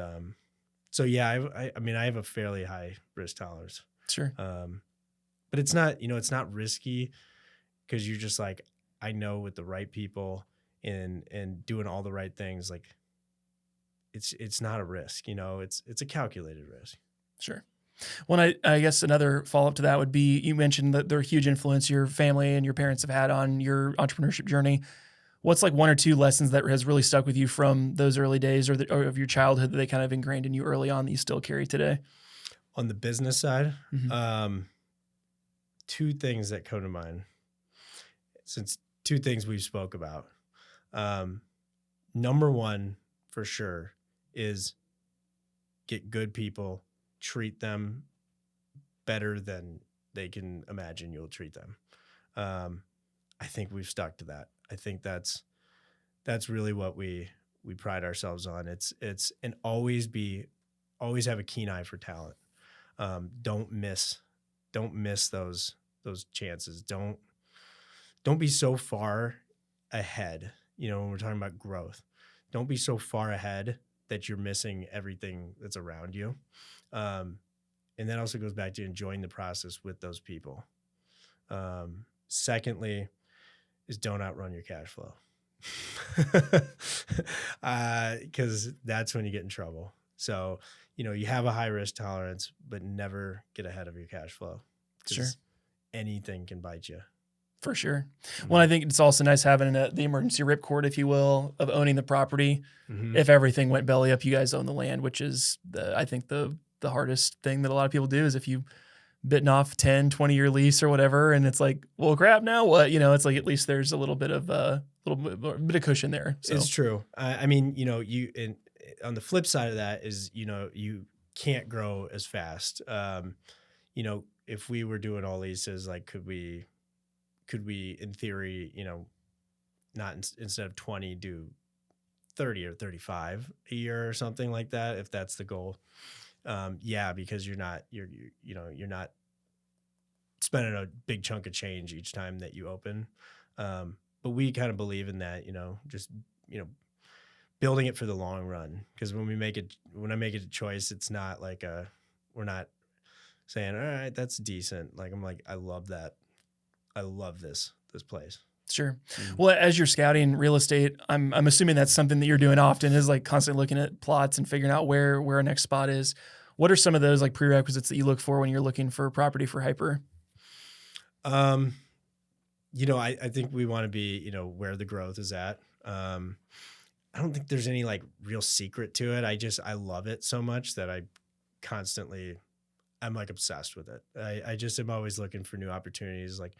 so yeah, I have a fairly high risk tolerance. Sure. But it's not, it's not risky, because you're just like, I know with the right people and doing all the right things, like it's not a risk, it's a calculated risk. Sure. Well, I guess another follow-up to that would be, you mentioned that they're a huge influence your family and your parents have had on your entrepreneurship journey. What's like 1 or 2 lessons that has really stuck with you from those early days or of your childhood that they kind of ingrained in you early on that you still carry today? On the business side, Mm-hmm. 2 things that come to mind, since 2 things we've spoke about. Number 1 for sure is get good people, treat them better than they can imagine you'll treat them. I think we've stuck to that. I think that's really what we pride ourselves on. It's and always have a keen eye for talent. Don't miss those chances. Don't be so far ahead. When we're talking about growth, don't be so far ahead that you're missing everything that's around you. And that also goes back to enjoying the process with those people. Secondly, is don't outrun your cash flow, because that's when you get in trouble. So, you have a high risk tolerance, but never get ahead of your cash flow. Sure. Anything can bite you. For sure. Well, I think it's also nice having the emergency ripcord, if you will, of owning the property. Mm-hmm. If everything went belly up, you guys own the land, which is I think the hardest thing that a lot of people do is if you bitten off 10, 20-year lease or whatever, and it's like, well, crap, now what? It's like at least there's a little bit of bit of cushion there. So. It's true. On the flip side of that is, you can't grow as fast. If we were doing all leases, like, could we in theory, not instead of 20, do 30 or 35 a year or something like that, if that's the goal. Yeah, because you're not spending a big chunk of change each time that you open. But we kind of believe in that, just, building it for the long run. Because when I make it a choice, it's not like we're not saying, all right, that's decent. Like, I'm like, I love that. I love this place. Sure. Well, as you're scouting real estate, I'm assuming that's something that you're doing often, is like constantly looking at plots and figuring out where a next spot is. What are some of those like prerequisites that you look for when you're looking for property for Hyper? I think we want to be, where the growth is at. I don't think there's any like real secret to it. I love it so much that I'm like obsessed with it. I just am always looking for new opportunities. Like,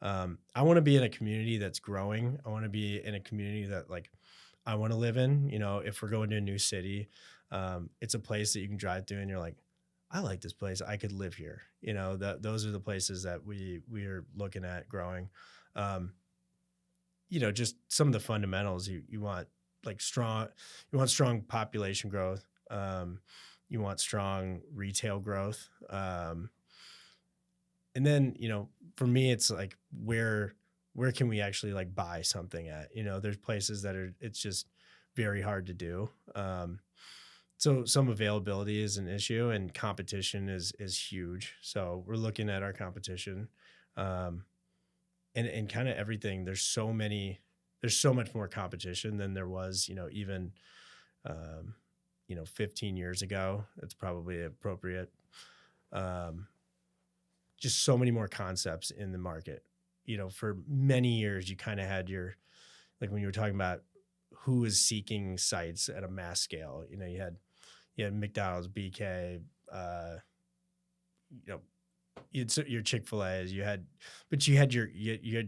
I want to be in a community that's growing. I want to be in a community that like I want to live in. If we're going to a new city, it's a place that you can drive through and you're like, I like this place. I could live here. Those are the places that we are looking at growing. Um, just some of the fundamentals you want, like strong population growth. You want strong retail growth. And then, for me, it's like, where can we actually like buy something at? There's places it's just very hard to do. So some availability is an issue, and competition is huge. So we're looking at our competition, and kind of everything. There's so much more competition than there was, even 15 years ago. That's probably appropriate. Just so many more concepts in the market. For many years, you kind of had like when you were talking about who is seeking sites at a mass scale, you had McDonald's, BK, your Chick-fil-A's, you had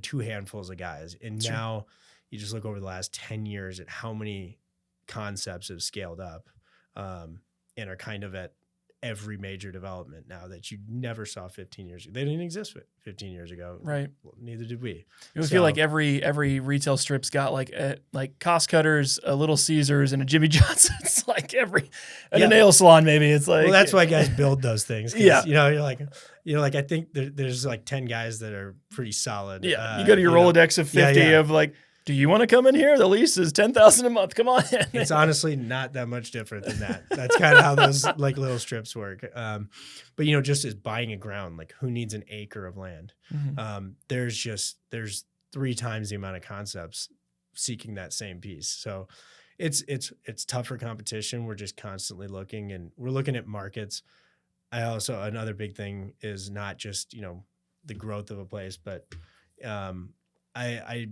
two handfuls of guys. And Sure. now you just look over the last 10 years at how many concepts have scaled up, and are kind of at every major development now that you never saw 15 years ago. They didn't exist 15 years ago. Right. Well, neither did we. It would feel like every retail strip's got like Cost Cutters, a Little Caesars, and a Jimmy John's. It's like a nail salon maybe. It's like, well, that's why guys build those things. Yeah. You're like I think there's like 10 guys that are pretty solid. Yeah. You go to your Rolodex of 50 of like, do you want to come in here? The lease is $10,000 a month. Come on in. It's honestly not that much different than that. That's kind of how those like little strips work. But just as buying a ground, like who needs an acre of land? Mm-hmm. There's 3 times the amount of concepts seeking that same piece. So it's tougher competition. We're just constantly looking, and we're looking at markets. Another big thing is not just, the growth of a place, but I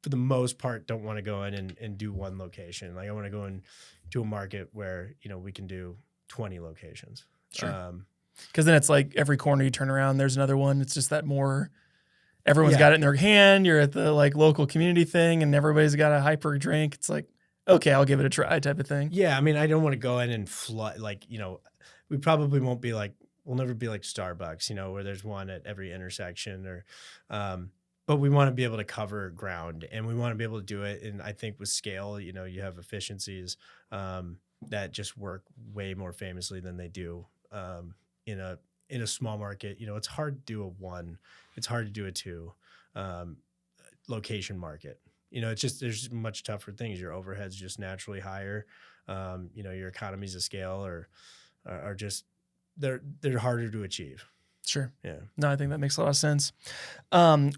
for the most part, don't want to go in and do one location. Like I want to go into a market where, we can do 20 locations. Sure. Because then it's like every corner you turn around, there's another one. It's just that more, everyone's got it in their hand. You're at the like local community thing and everybody's got a hyper drink. It's like, okay, I'll give it a try type of thing. Yeah. I mean, I don't want to go in and flood, like, we probably won't be like, we'll never be like Starbucks, where there's one at every intersection or, but we want to be able to cover ground, and we want to be able to do it. And I think with scale, you have efficiencies that just work way more famously than they do in a small market. It's hard to do a 1. It's hard to do a 2 location market. It's just, there's much tougher things. Your overhead's just naturally higher. Your economies of scale are just, they're harder to achieve. Sure. Yeah. No, I think that makes a lot of sense.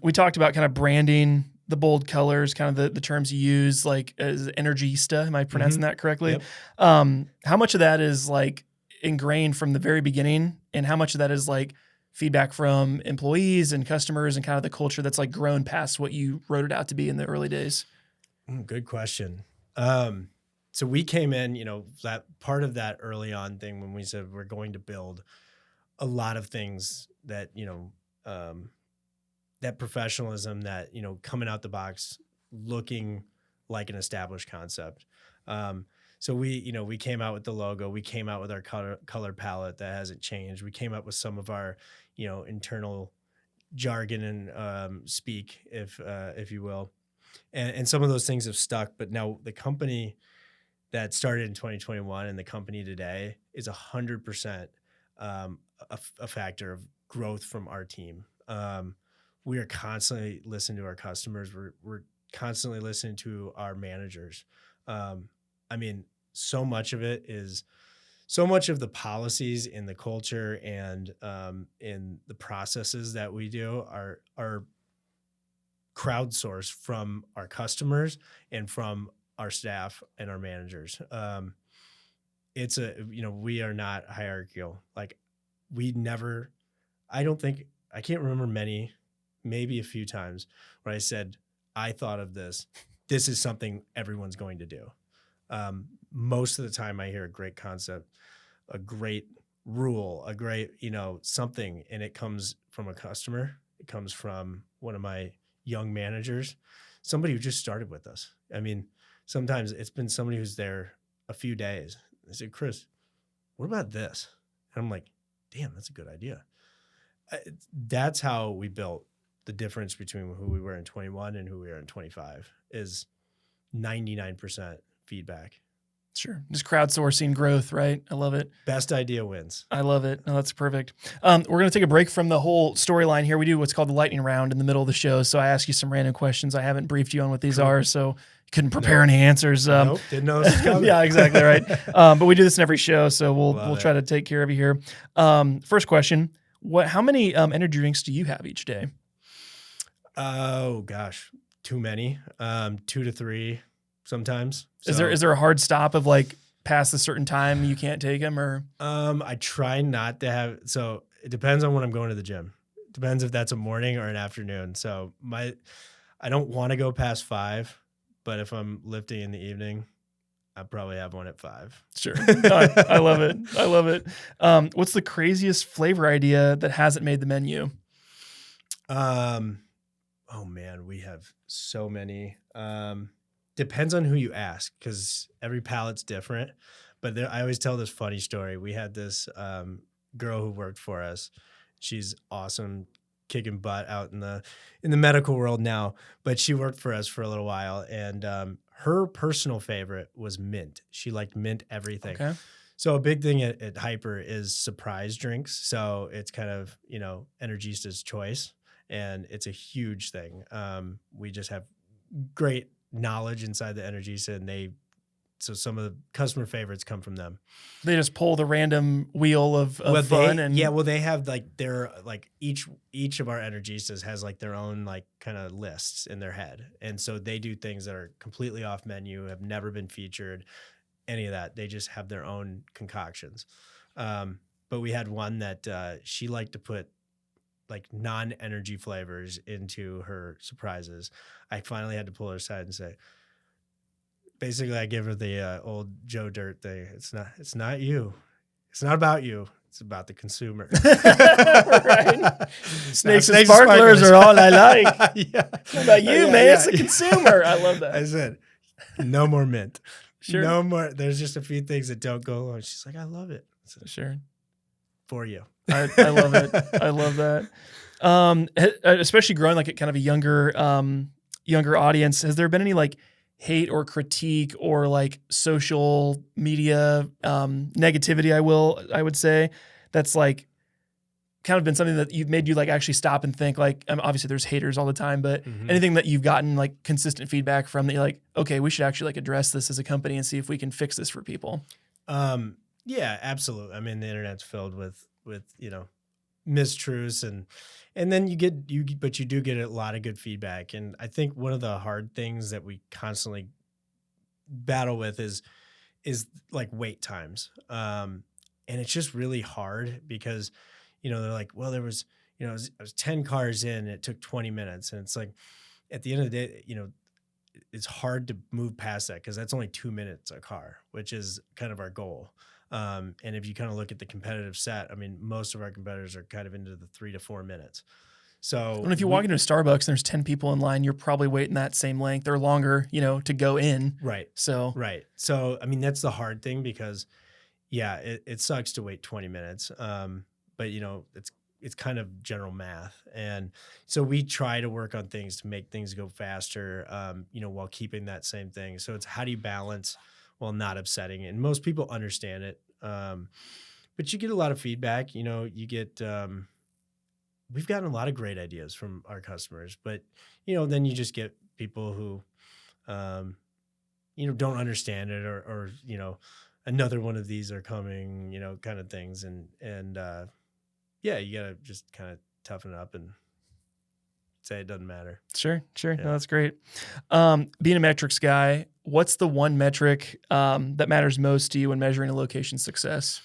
We talked about kind of branding, the bold colors, kind of the terms you use, like as Energista. Am I pronouncing that correctly? Yep. How much of that is like ingrained from the very beginning, and how much of that is like feedback from employees and customers and kind of the culture that's like grown past what you wrote it out to be in the early days? Good question. So we came in, that part of that early on thing when we said we're going to build a lot of things that, that professionalism, that, coming out the box, looking like an established concept. So we came out with the logo, we came out with our color palette that hasn't changed. We came up with some of our, internal jargon and speak, if you will. And some of those things have stuck, but now the company that started in 2021 and the company today is 100% a factor of growth from our team. We are constantly listening to our customers. We're constantly listening to our managers. I mean, so much of the policies in the culture and in the processes that we do are crowdsourced from our customers and from our staff and our managers. It's we are not hierarchical. Like I can't remember maybe a few times where I said, I thought of this. This is something everyone's going to do. Most of the time I hear a great concept, a great rule, a great, something, and it comes from a customer. It comes from one of my young managers, somebody who just started with us. I mean, sometimes it's been somebody who's there a few days. I said, Chris, what about this? And I'm like, damn, that's a good idea. That's how we built the difference between who we were in 21 and who we are in 25 is 99% feedback. Sure. Just crowdsourcing growth, right? I love it. Best idea wins. I love it. No, that's perfect. We're going to take a break from the whole storyline here. We do what's called the lightning round in the middle of the show. So I ask you some random questions. I haven't briefed you on what these are, so you couldn't prepare any answers. Nope, didn't know this was coming. Yeah, exactly right. But we do this in every show, so we'll try to take care of you here. First question: how many energy drinks do you have each day? Oh gosh, too many. 2 to 3 sometimes. So, Is there a hard stop of like past a certain time you can't take them, or? I try not to have. So it depends on when I'm going to the gym. Depends if that's a morning or an afternoon. So I don't want to go past 5, but if I'm lifting in the evening, I probably have one at 5. Sure. I love it. I love it. What's the craziest flavor idea that hasn't made the menu? Oh man, we have so many. Depends on who you ask, because every palate's different. But I always tell this funny story. We had this girl who worked for us. She's awesome, kicking butt out in the medical world now. But she worked for us for a little while, and her personal favorite was mint. She liked mint everything. Okay. So a big thing at Hyper is surprise drinks. So it's kind of, Energista's choice, and it's a huge thing. We just have great knowledge inside the Energista, and so some of the customer favorites come from them. They just pull the random wheel of fun. They have like their, like each of our Energistas has like their own like kind of lists in their head. And so they do things that are completely off menu, have never been featured, any of that. They just have their own concoctions. But we had one that she liked to put like non-energy flavors into her surprises. I finally had to pull her aside and say, basically, I give her the old Joe Dirt thing. It's not you. It's not about you. It's about the consumer. Right. Snakes and sparklers are all I like. Yeah. It's not about you, man. It's the consumer. I love that. I said, no more mint. Sure. No more. There's just a few things that don't go along. She's like, I love it. I said, Sure. For you. I love it. I love that. Especially growing like a kind of a younger audience. Has there been any like hate or critique or like social media negativity? I would say that's like kind of been something that you've made you like actually stop and think. Like, obviously there's haters all the time, but anything that you've gotten like consistent feedback from that you're like, okay, we should actually like address this as a company and see if we can fix this for people. Yeah, absolutely. I mean, the internet's filled with mistruths, and then you do get a lot of good feedback. And I think one of the hard things that we constantly battle with is like wait times. And it's just really hard because, they're like, well, there was, I was 10 cars in, and it took 20 minutes. And it's like, at the end of the day, it's hard to move past that because that's only 2 minutes a car, which is kind of our goal. And if you kind of look at the competitive set, I mean, most of our competitors are kind of into the 3 to 4 minutes. So and if you walk into a Starbucks and there's 10 people in line, you're probably waiting that same length or longer, to go in. Right. So, I mean, that's the hard thing because it sucks to wait 20 minutes. But it's kind of general math. And so we try to work on things to make things go faster, while keeping that same thing. So it's how do you balance while not upsetting? And most people understand it. But you get a lot of feedback, you get, we've gotten a lot of great ideas from our customers, but, then you just get people who, don't understand it or, another one of these are coming, kind of things. And you gotta just kind of toughen it up and say it doesn't matter. Sure. Yeah. No, that's great. Being a metrics guy, what's the one metric that matters most to you when measuring a location's success?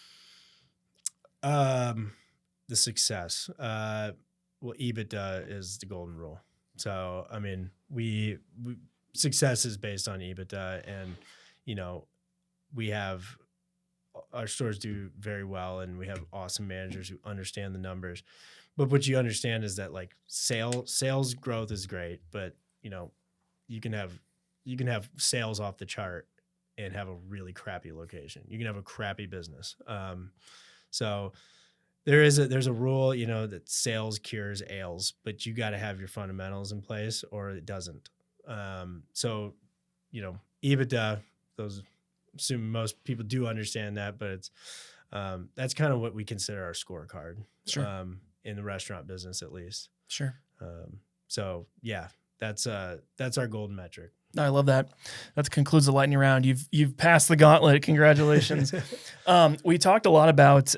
The success. EBITDA is the golden rule. So, I mean, we success is based on EBITDA, and we have our stores do very well, and we have awesome managers who understand the numbers. But what you understand is that like sales growth is great, but you can have sales off the chart and have a really crappy location. You can have a crappy business. So there's a rule, that sales cures ails, but you got to have your fundamentals in place or it doesn't. So, EBITDA, those assume most people do understand that, but it's, that's kind of what we consider our scorecard. Sure. In the restaurant business, at least. Sure. So yeah, that's our golden metric. I love that. That concludes the lightning round. You've passed the gauntlet. Congratulations. We talked a lot about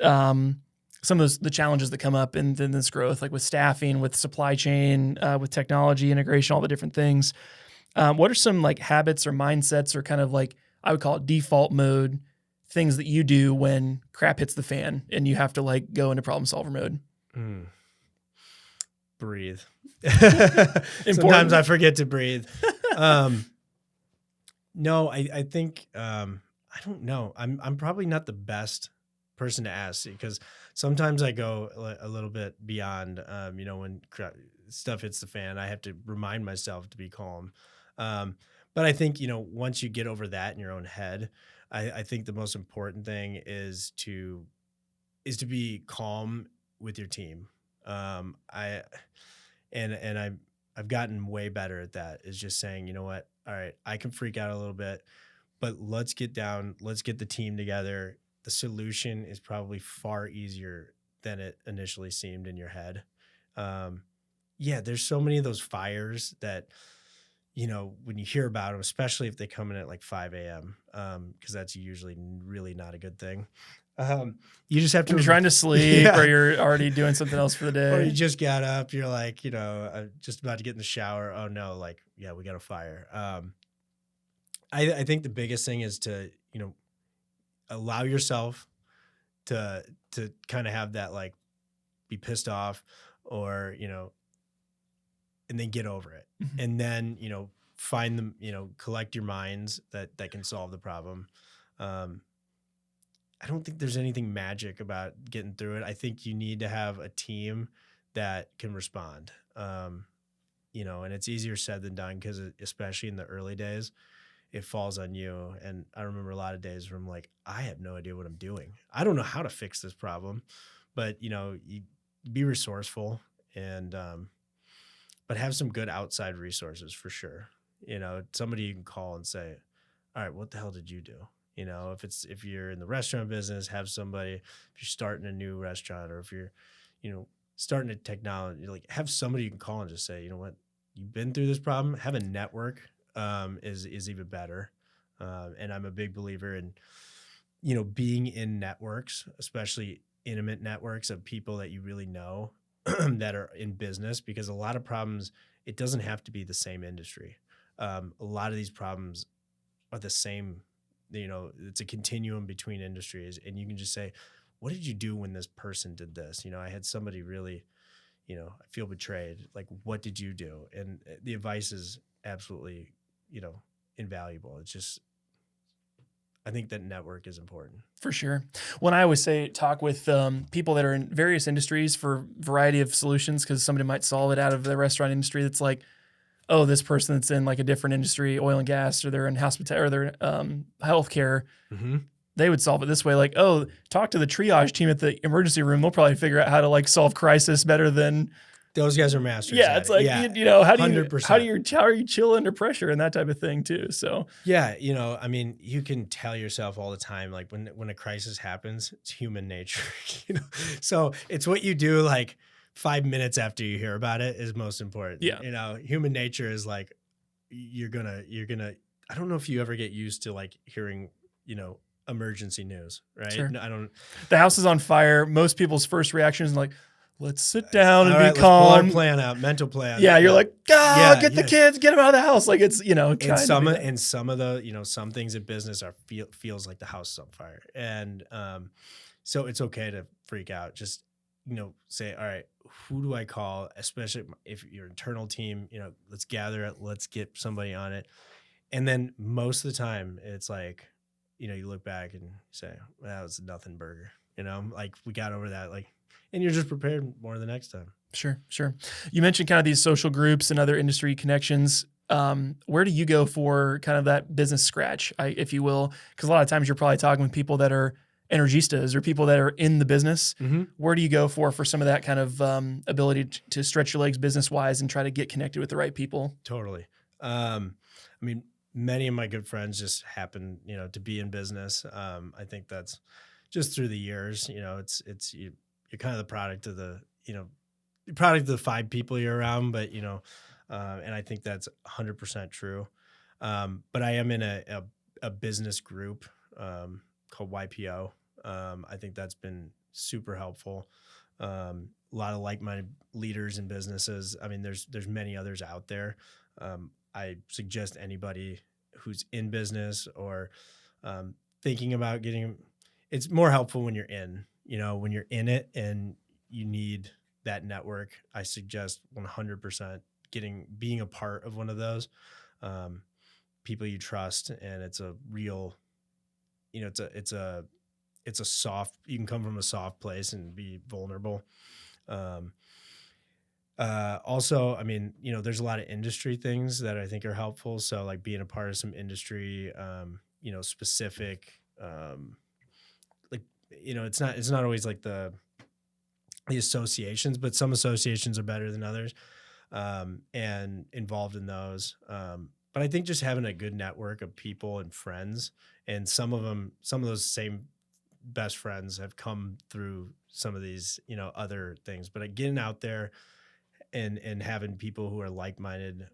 some of the challenges that come up in this growth, like with staffing, with supply chain, with technology integration, all the different things. What are some like habits or mindsets or kind of like, I would call it default mode, things that you do when crap hits the fan and you have to like go into problem solver mode? Breathe. Sometimes I forget to breathe. No, I think, I don't know. I'm probably not the best person to ask because sometimes I go a little bit beyond, when stuff hits the fan, I have to remind myself to be calm. But I think, once you get over that in your own head, I think the most important thing is to be calm with your team. I've gotten way better at that, is just saying, you know what? All right, I can freak out a little bit, but let's get the team together. The solution is probably far easier than it initially seemed in your head. There's so many of those fires that, when you hear about them, especially if they come in at like 5 a.m., because that's usually really not a good thing. You just have to. You're trying to sleep, or you're already doing something else for the day, or you just got up. You're like, just about to get in the shower. Oh no, we got a fire. I think the biggest thing is to allow yourself to kind of have that like be pissed off or and then get over it, and then find them, collect your minds that can solve the problem. I don't think there's anything magic about getting through it. I think you need to have a team that can respond. And it's easier said than done because especially in the early days, it falls on you. And I remember a lot of days where I'm like, I have no idea what I'm doing. I don't know how to fix this problem, but you be resourceful and, but have some good outside resources for sure. Somebody you can call and say, all right, what the hell did you do? If you're in the restaurant business, have somebody. If you're starting a new restaurant, or if you're, starting a technology, like have somebody you can call and just say, you know what, you've been through this problem. Have a network is even better. And I'm a big believer in, being in networks, especially intimate networks of people that you really know that are in business, because a lot of problems, it doesn't have to be the same industry. A lot of these problems are the same. It's a continuum between industries, and you can just say, what did you do when this person did this? I had somebody really, I feel betrayed. Like, what did you do? And the advice is absolutely, invaluable. It's just, I think that network is important. For sure. When I always say talk with people that are in various industries for a variety of solutions, because somebody might solve it out of the restaurant industry. That's like, oh, this person that's in like a different industry, oil and gas, or they're in hospitality, or they're healthcare, they would solve it this way. Like, oh, talk to the triage team at the emergency room. They'll probably figure out how to like solve crisis better than those guys are masters. Yeah, it's like how do you 100%. how are you chill under pressure and that type of thing too. So yeah, you can tell yourself all the time, like when a crisis happens, it's human nature. So it's what you do like 5 minutes after you hear about it is most important. Yeah. Human nature is like, you're gonna, I don't know if you ever get used to like hearing, emergency news, right? Sure. I don't. The house is on fire. Most people's first reaction is like, let's sit down and right, be calm. Let's pull our plan out, mental plan. Yeah. You're like, get the kids, get them out of the house. Like it's, and some of the, some things in business feels like the house is on fire. And, so it's okay to freak out. Just, say, all right, who do I call? Especially if your internal team, let's gather it, let's get somebody on it. And then most of the time it's like, you look back and say, well, that was a nothing burger, like we got over that, like, and you're just prepared more the next time. Sure. You mentioned kind of these social groups and other industry connections. Where do you go for kind of that business scratch, if you will? Because a lot of times you're probably talking with people that are energistas or people that are in the business. Mm-hmm. Where do you go for some of that kind of ability to stretch your legs business wise and try to get connected with the right people? Totally. I mean, many of my good friends just happen, to be in business. I think that's just through the years, you're kind of the product of the 5 people you're around, but, and I think that's 100% true. But I am in a business group called YPO. I think that's been super helpful. A lot of like-minded leaders in businesses. I mean, there's many others out there. I suggest anybody who's in business or thinking about it's more helpful when you're when you're in it and you need that network. I suggest 100% being a part of one of those people you trust, and it's a real, it's a soft. You can come from a soft place and be vulnerable. Also, I mean, there's a lot of industry things that I think are helpful. So like being a part of some industry, specific, it's not always like the associations, but some associations are better than others, and involved in those. But I think just having a good network of people and friends, and some of those same best friends have come through some of these, other things, but getting out there and having people who are like-minded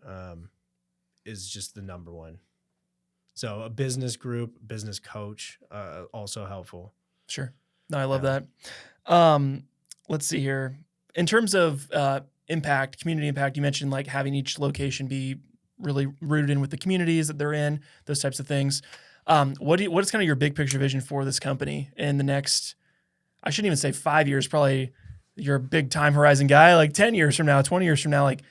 is just the number one. So a business group, business coach, also helpful. Sure. No, I love that. Let's see here. In terms of impact, community impact, you mentioned like having each location be really rooted in with the communities that they're in, those types of things. What is kind of your big picture vision for this company in the next, I shouldn't even say 5 years, probably you're a big time horizon guy, like 10 years from now, 20 years from now, like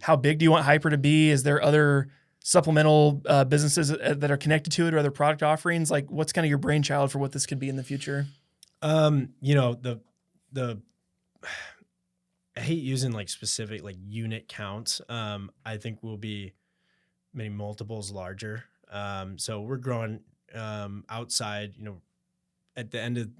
how big do you want Hyper to be? Is there other supplemental businesses that are connected to it or other product offerings? Like what's kind of your brainchild for what this could be in the future? I hate using like specific like unit counts. I think we'll be many multiples larger. So we're growing outside, at the end of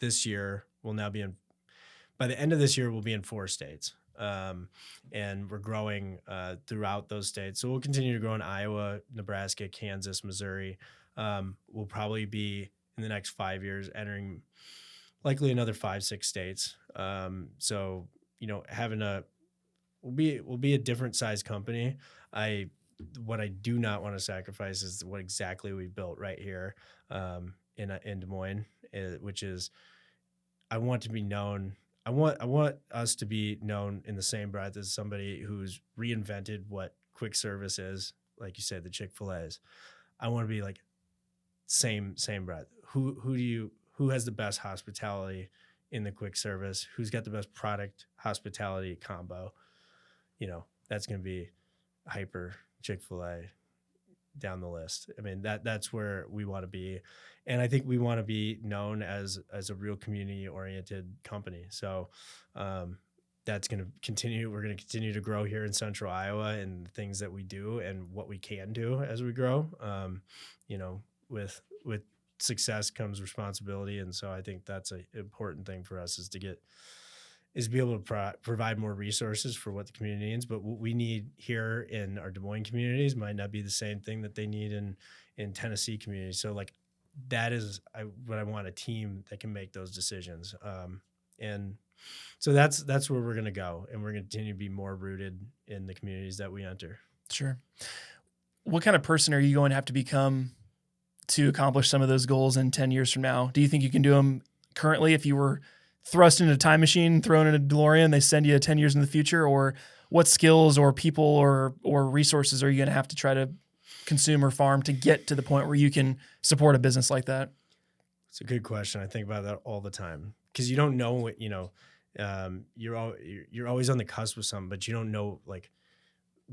this year, by the end of this year, we'll be in 4 states. And we're growing throughout those states. So we'll continue to grow in Iowa, Nebraska, Kansas, Missouri. We'll probably be in the next 5 years entering likely another 5-6 states. So, we'll be a different size company. What I do not want to sacrifice is what exactly we built right here in Des Moines, which is I want to be known. I want us to be known in the same breath as somebody who's reinvented what quick service is, like you said, the Chick-fil-A's. I want to be like same breath. Who has the best hospitality in the quick service? Who's got the best product hospitality combo? That's going to be Hyper, Chick-fil-A, down the list. I mean, that's where we want to be. And I think we want to be known as a real community-oriented company. So that's going to continue. We're going to continue to grow here in Central Iowa and the things that we do and what we can do as we grow. With success comes responsibility. And so I think that's an important thing for us is to be able to provide more resources for what the community needs. But what we need here in our Des Moines communities might not be the same thing that they need in Tennessee communities. So like that is what I want, a team that can make those decisions. And so that's where we're going to go. And we're going to continue to be more rooted in the communities that we enter. Sure. What kind of person are you going to have to become to accomplish some of those goals in 10 years from now? Do you think you can do them currently if you were thrust into a time machine, thrown in a DeLorean, they send you 10 years in the future? Or what skills or people or resources are you going to have to try to consume or farm to get to the point where you can support a business like that? It's a good question. I think about that all the time because you don't know what, you're always on the cusp of something, but you don't know like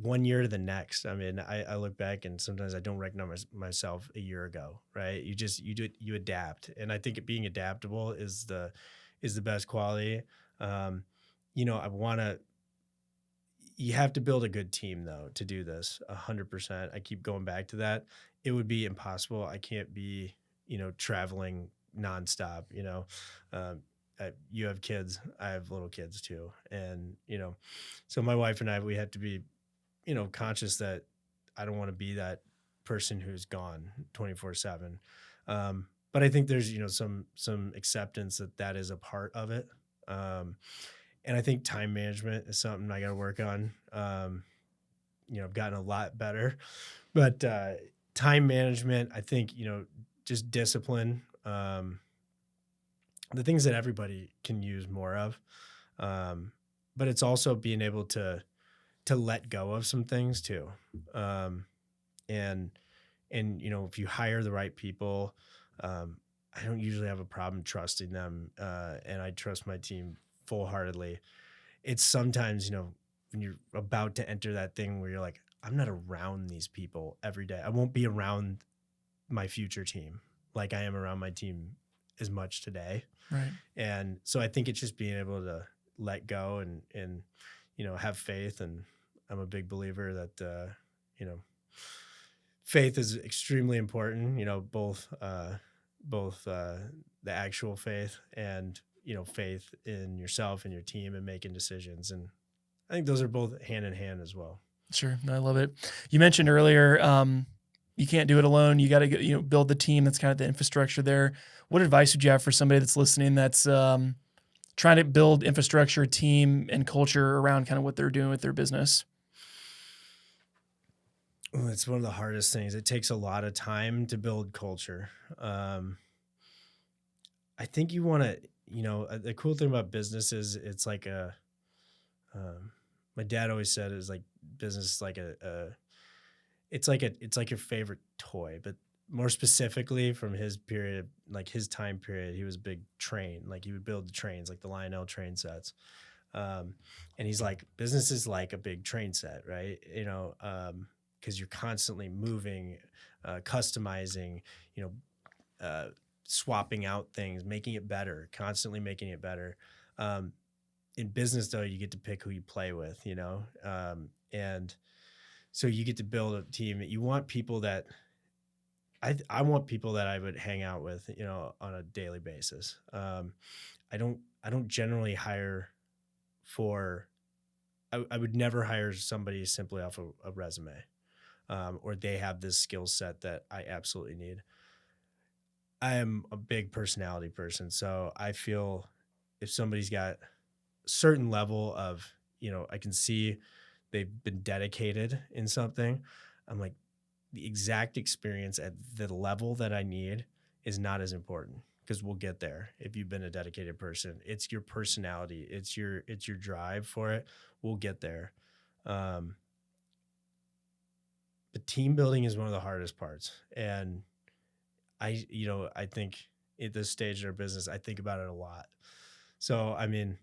1 year to the next. I mean, I look back and sometimes I don't recognize myself a year ago, right? You adapt. And I think being adaptable is the best quality. You have to build a good team though, to do this 100%. I keep going back to that. It would be impossible. I can't be, traveling, nonstop, you have kids, I have little kids too. And, so my wife and I, we have to be, conscious that I don't want to be that person who's gone 24/7. But I think there's, some acceptance that is a part of it. And I think time management is something I got to work on. I've gotten a lot better, but time management, I think, just discipline, the things that everybody can use more of. But it's also being able to let go of some things too. And if you hire the right people, I don't usually have a problem trusting them. And I trust my team full-heartedly. It's sometimes, when you're about to enter that thing where you're like, I'm not around these people every day. I won't be around my future team like I am around my team as much today. Right. And so I think it's just being able to let go and have faith. And I'm a big believer that, faith is extremely important, both the actual faith and, faith in yourself and your team and making decisions. And I think those are both hand in hand as well. Sure. No, I love it. You mentioned earlier, you can't do it alone. You got to build the team. That's kind of the infrastructure there. What advice would you have for somebody that's listening that's trying to build infrastructure, team, and culture around kind of what they're doing with their business? Well, it's one of the hardest things. It takes a lot of time to build culture. I think you want to, the cool thing about business is it's like my dad always said is like business is like it's like your favorite toy, but more specifically from his period, like his time period, he was a big train. Like he would build the trains, like the Lionel train sets. And he's like, business is like a big train set, right? Because you're constantly moving, customizing, swapping out things, making it better, constantly making it better. In business, though, you get to pick who you play with, and so you get to build a team. You want people that I want people that I would hang out with, on a daily basis. I don't generally hire for. I would never hire somebody simply off a resume, or they have this skill set that I absolutely need. I am a big personality person, so I feel if somebody's got a certain level of, I can see they've been dedicated in something. I'm like, the exact experience at the level that I need is not as important because we'll get there. If you've been a dedicated person, it's your personality, it's your drive for it. We'll get there. But team building is one of the hardest parts. And I think at this stage in our business, I think about it a lot. So, I mean,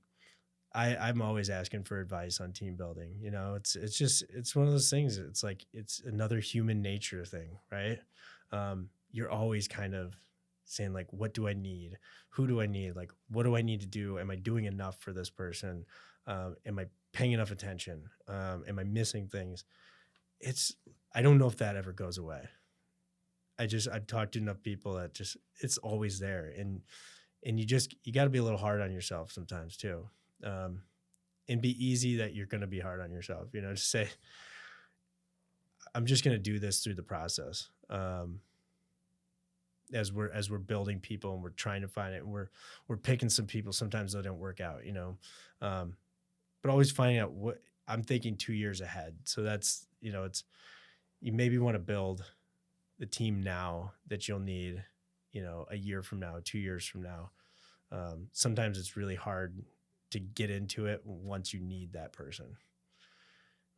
I'm always asking for advice on team building. It's one of those things. It's like, it's another human nature thing, right? You're always kind of saying like, what do I need? Who do I need? Like, what do I need to do? Am I doing enough for this person? Am I paying enough attention? Am I missing things? I don't know if that ever goes away. I've talked to enough people that it's always there. And you got to be a little hard on yourself sometimes too. And be easy that you're going to be hard on yourself, just say, I'm just going to do this through the process. As we're building people and we're trying to find it, and we're picking some people. Sometimes they don't work out, but always finding out what I'm thinking 2 years ahead. So that's, you maybe want to build the team now that you'll need, a year from now, 2 years from now. Sometimes it's really hard to get into it once you need that person.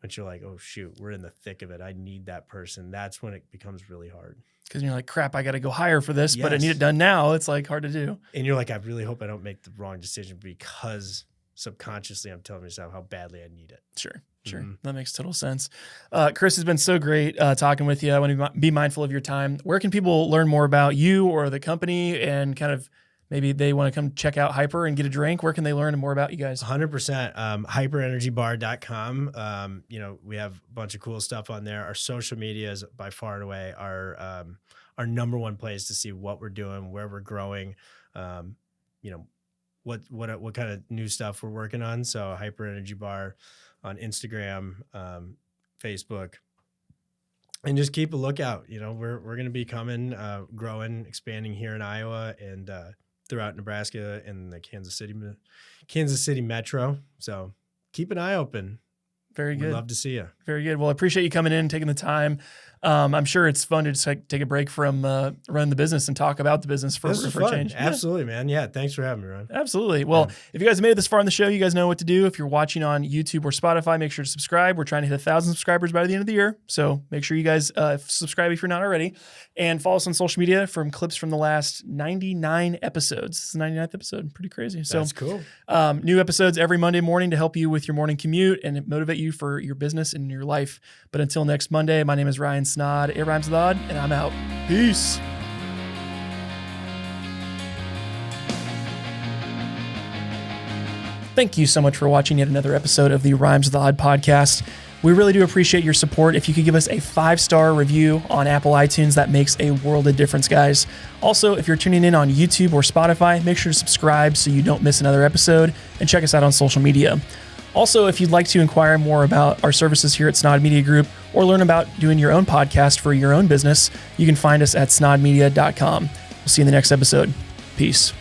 But you're like, oh shoot, we're in the thick of it. I need that person. That's when it becomes really hard. Because you're like, crap, I got to go hire for this, but I need it done now. It's like hard to do. And you're like, I really hope I don't make the wrong decision because subconsciously I'm telling myself how badly I need it. Sure. Mm-hmm. That makes total sense. Chris, has been so great talking with you. I want to be mindful of your time. Where can people learn more about you or the company and kind of maybe they want to come check out Hyper and get a drink, where can they learn more about you guys? 100%. Hyperenergybar.com. We have a bunch of cool stuff on there. Our social media is by far and away our number one place to see what we're doing, where we're growing, what kind of new stuff we're working on. So Hyper Energy Bar on Instagram, Facebook, and just keep a lookout. We're going to be coming, growing, expanding here in Iowa and throughout Nebraska and the Kansas City metro. So keep an eye open. Very good. We'd love to see you. Very good. Well, I appreciate you coming in and taking the time. I'm sure it's fun to just take a break from running the business and talk about the business for a change. Absolutely, man. Yeah, thanks for having me, Ron. Absolutely. Well, if you guys made it this far in the show, you guys know what to do. If you're watching on YouTube or Spotify, make sure to subscribe. We're trying to hit 1,000 subscribers by the end of the year. So make sure you guys subscribe if you're not already. And follow us on social media from clips from the last 99 episodes. This is the 99th episode. Pretty crazy. That's cool. New episodes every Monday morning to help you with your morning commute and motivate you for your business and your life. But until next Monday, my name is Ryan Snod. It rhymes with odd, and I'm out. Peace. Thank you so much for watching yet another episode of the Rhymes with Odd podcast. We really do appreciate your support. If you could give us a 5-star review on Apple iTunes, that makes a world of difference, guys. Also, if you're tuning in on YouTube or Spotify, make sure to subscribe so you don't miss another episode, and check us out on social media. Also, if you'd like to inquire more about our services here at Snod Media Group or learn about doing your own podcast for your own business, you can find us at snodmedia.com. We'll see you in the next episode. Peace.